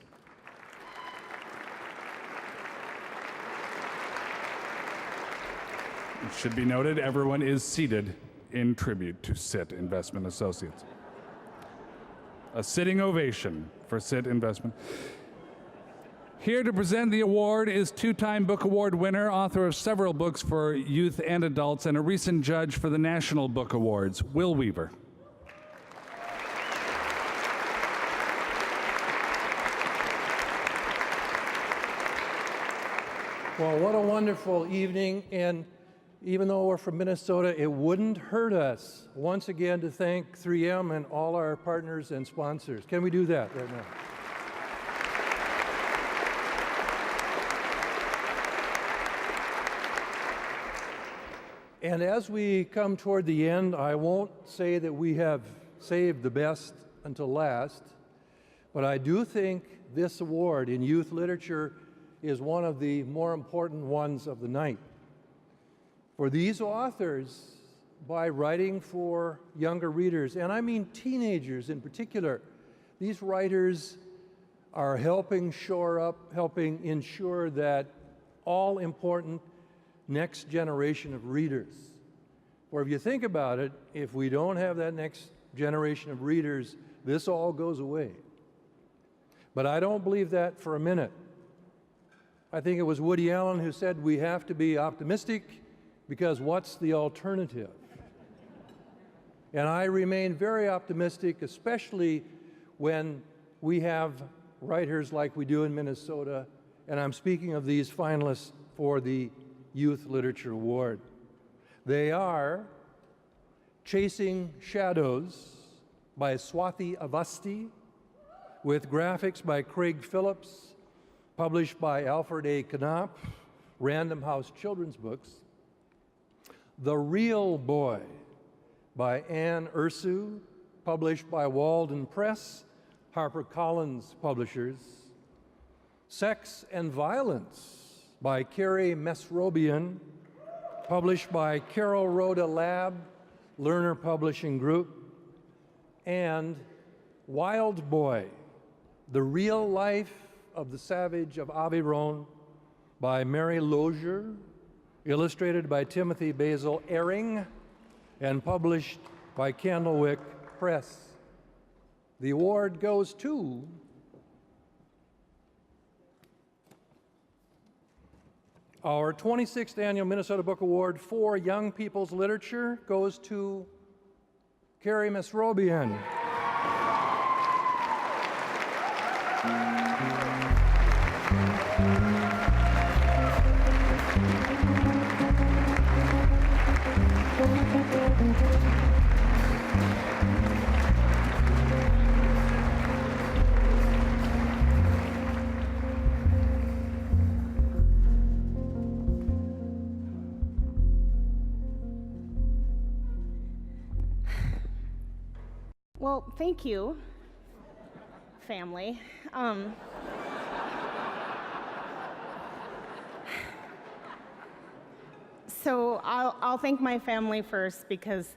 It should be noted, everyone is seated in tribute to SIT Investment Associates. A sitting ovation for SIT Investment. Here to present the award is 2-time Book Award winner, author of several books for youth and adults, and a recent judge for the National Book Awards, Will Weaver. Well, what a wonderful evening, and even though we're from Minnesota, it wouldn't hurt us once again to thank 3M and all our partners and sponsors. Can we do that right now? And as we come toward the end, I won't say that we have saved the best until last, but I do think this award in youth literature is one of the more important ones of the night. For these authors, by writing for younger readers, and I mean teenagers in particular, these writers are helping ensure that all important next generation of readers. For if you think about it, if we don't have that next generation of readers, this all goes away. But I don't believe that for a minute. I think it was Woody Allen who said we have to be optimistic because what's the alternative? And I remain very optimistic, especially when we have writers like we do in Minnesota, and I'm speaking of these finalists for the Youth Literature Award. They are Chasing Shadows by Swati Avasti, with graphics by Craig Phillips, published by Alfred A. Knopf, Random House Children's Books. The Real Boy by Anne Ursu, published by Walden Press, HarperCollins Publishers. Sex and Violence by Carrie Mesrobian, published by Carol Rhoda Lab, Learner Publishing Group, and Wild Boy, The Real Life of the Savage of Aveyron by Mary Lozier, illustrated by Timothy Basil Ehring, and published by Candlewick Press. The award goes to our 26th Annual Minnesota Book Award for Young People's Literature goes to Carrie Mesrobian. Well, thank you, family. So I'll thank my family first because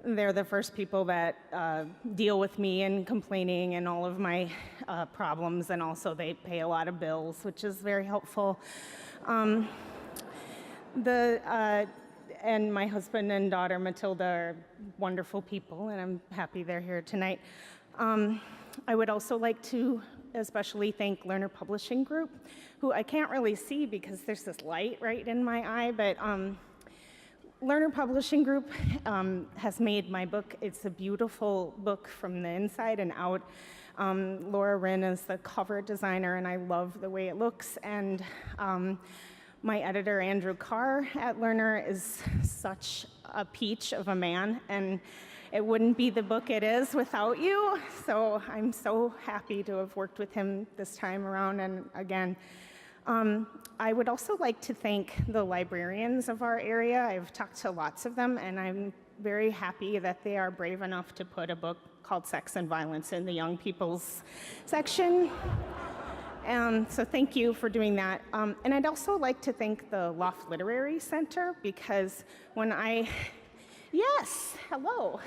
they're the first people that deal with me and complaining and all of my problems, and also they pay a lot of bills, which is very helpful. And my husband and daughter, Matilda, are wonderful people, and I'm happy they're here tonight. I would also like to especially thank Learner Publishing Group, who I can't really see because there's this light right in my eye, but Learner Publishing Group has made my book. It's a beautiful book from the inside and out. Laura Wren is the cover designer, and I love the way it looks. And my editor, Andrew Carr at Learner, is such a peach of a man, and it wouldn't be the book it is without you. So I'm so happy to have worked with him this time around. And again, I would also like to thank the librarians of our area. I've talked to lots of them, and I'm very happy that they are brave enough to put a book called Sex and Violence in the young people's section. So thank you for doing that. And I'd also like to thank the Loft Literary Center, because when yes, hello.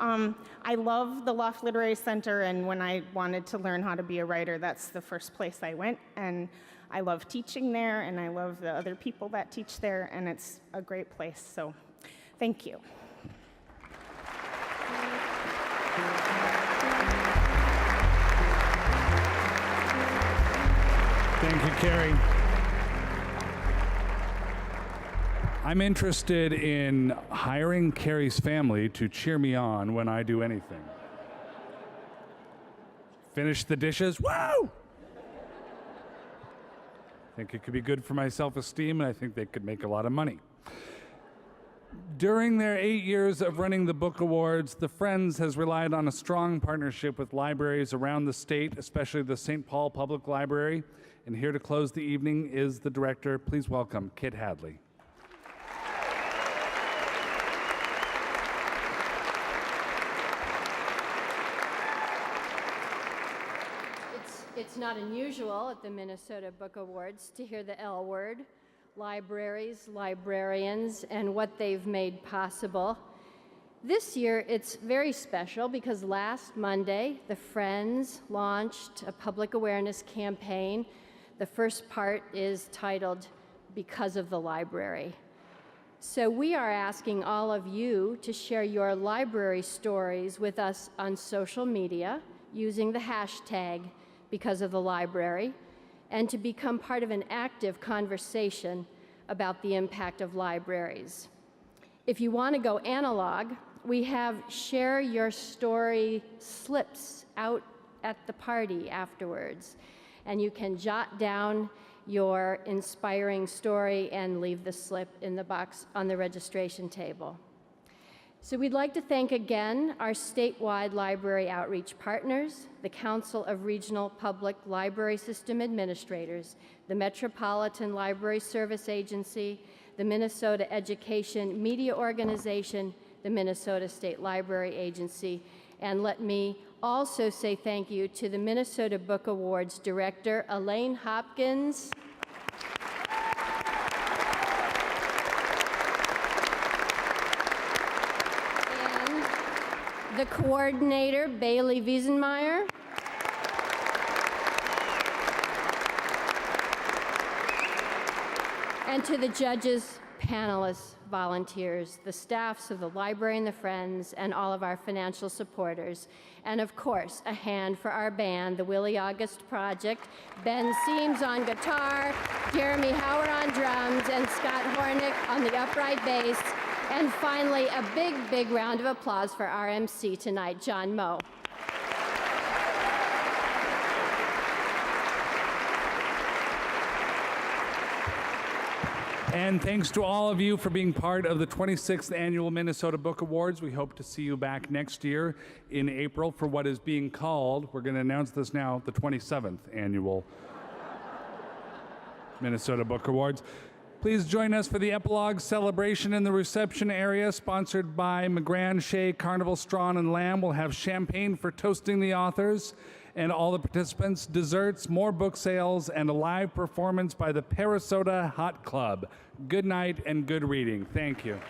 I love the Loft Literary Center, and when I wanted to learn how to be a writer, that's the first place I went. And I love teaching there, and I love the other people that teach there, and it's a great place. So thank you. Thank you, Carrie. I'm interested in hiring Carrie's family to cheer me on when I do anything. Finish the dishes, woo! I think it could be good for my self-esteem, and I think they could make a lot of money. During their 8 years of running the Book Awards, the Friends has relied on a strong partnership with libraries around the state, especially the St. Paul Public Library. And here to close the evening is the director. Please welcome Kit Hadley. It's not unusual at the Minnesota Book Awards to hear the L word, libraries, librarians, and what they've made possible. This year, it's very special because last Monday, the Friends launched a public awareness campaign. The first part is titled, Because of the Library. So we are asking all of you to share your library stories with us on social media using the hashtag Because of the Library, and to become part of an active conversation about the impact of libraries. If you want to go analog, we have share your story slips out at the party afterwards, and you can jot down your inspiring story and leave the slip in the box on the registration table. So we'd like to thank again our statewide library outreach partners, the Council of Regional Public Library System Administrators, the Metropolitan Library Service Agency, the Minnesota Education Media Organization, the Minnesota State Library Agency, And let me also say thank you to the Minnesota Book Awards director, Elaine Hopkins, and the coordinator, Bailey Wiesenmeyer, and to the judges, panelists, volunteers, the staffs of the library and the Friends, and all of our financial supporters. And of course, a hand for our band, the Willie August Project, Ben Seams on guitar, Jeremy Howard on drums, and Scott Hornick on the upright bass. And finally, a big, big round of applause for our MC tonight, John Moe. And thanks to all of you for being part of the 26th Annual Minnesota Book Awards. We hope to see you back next year in April for what is being called, we're going to announce this now, the 27th Annual Minnesota Book Awards. Please join us for the epilogue celebration in the reception area, sponsored by McGran, Shea, Carnival, Strawn, and Lamb. We'll have champagne for toasting the authors and all the participants, desserts, more book sales, and a live performance by the Parasota Hot Club. Good night and good reading. Thank you.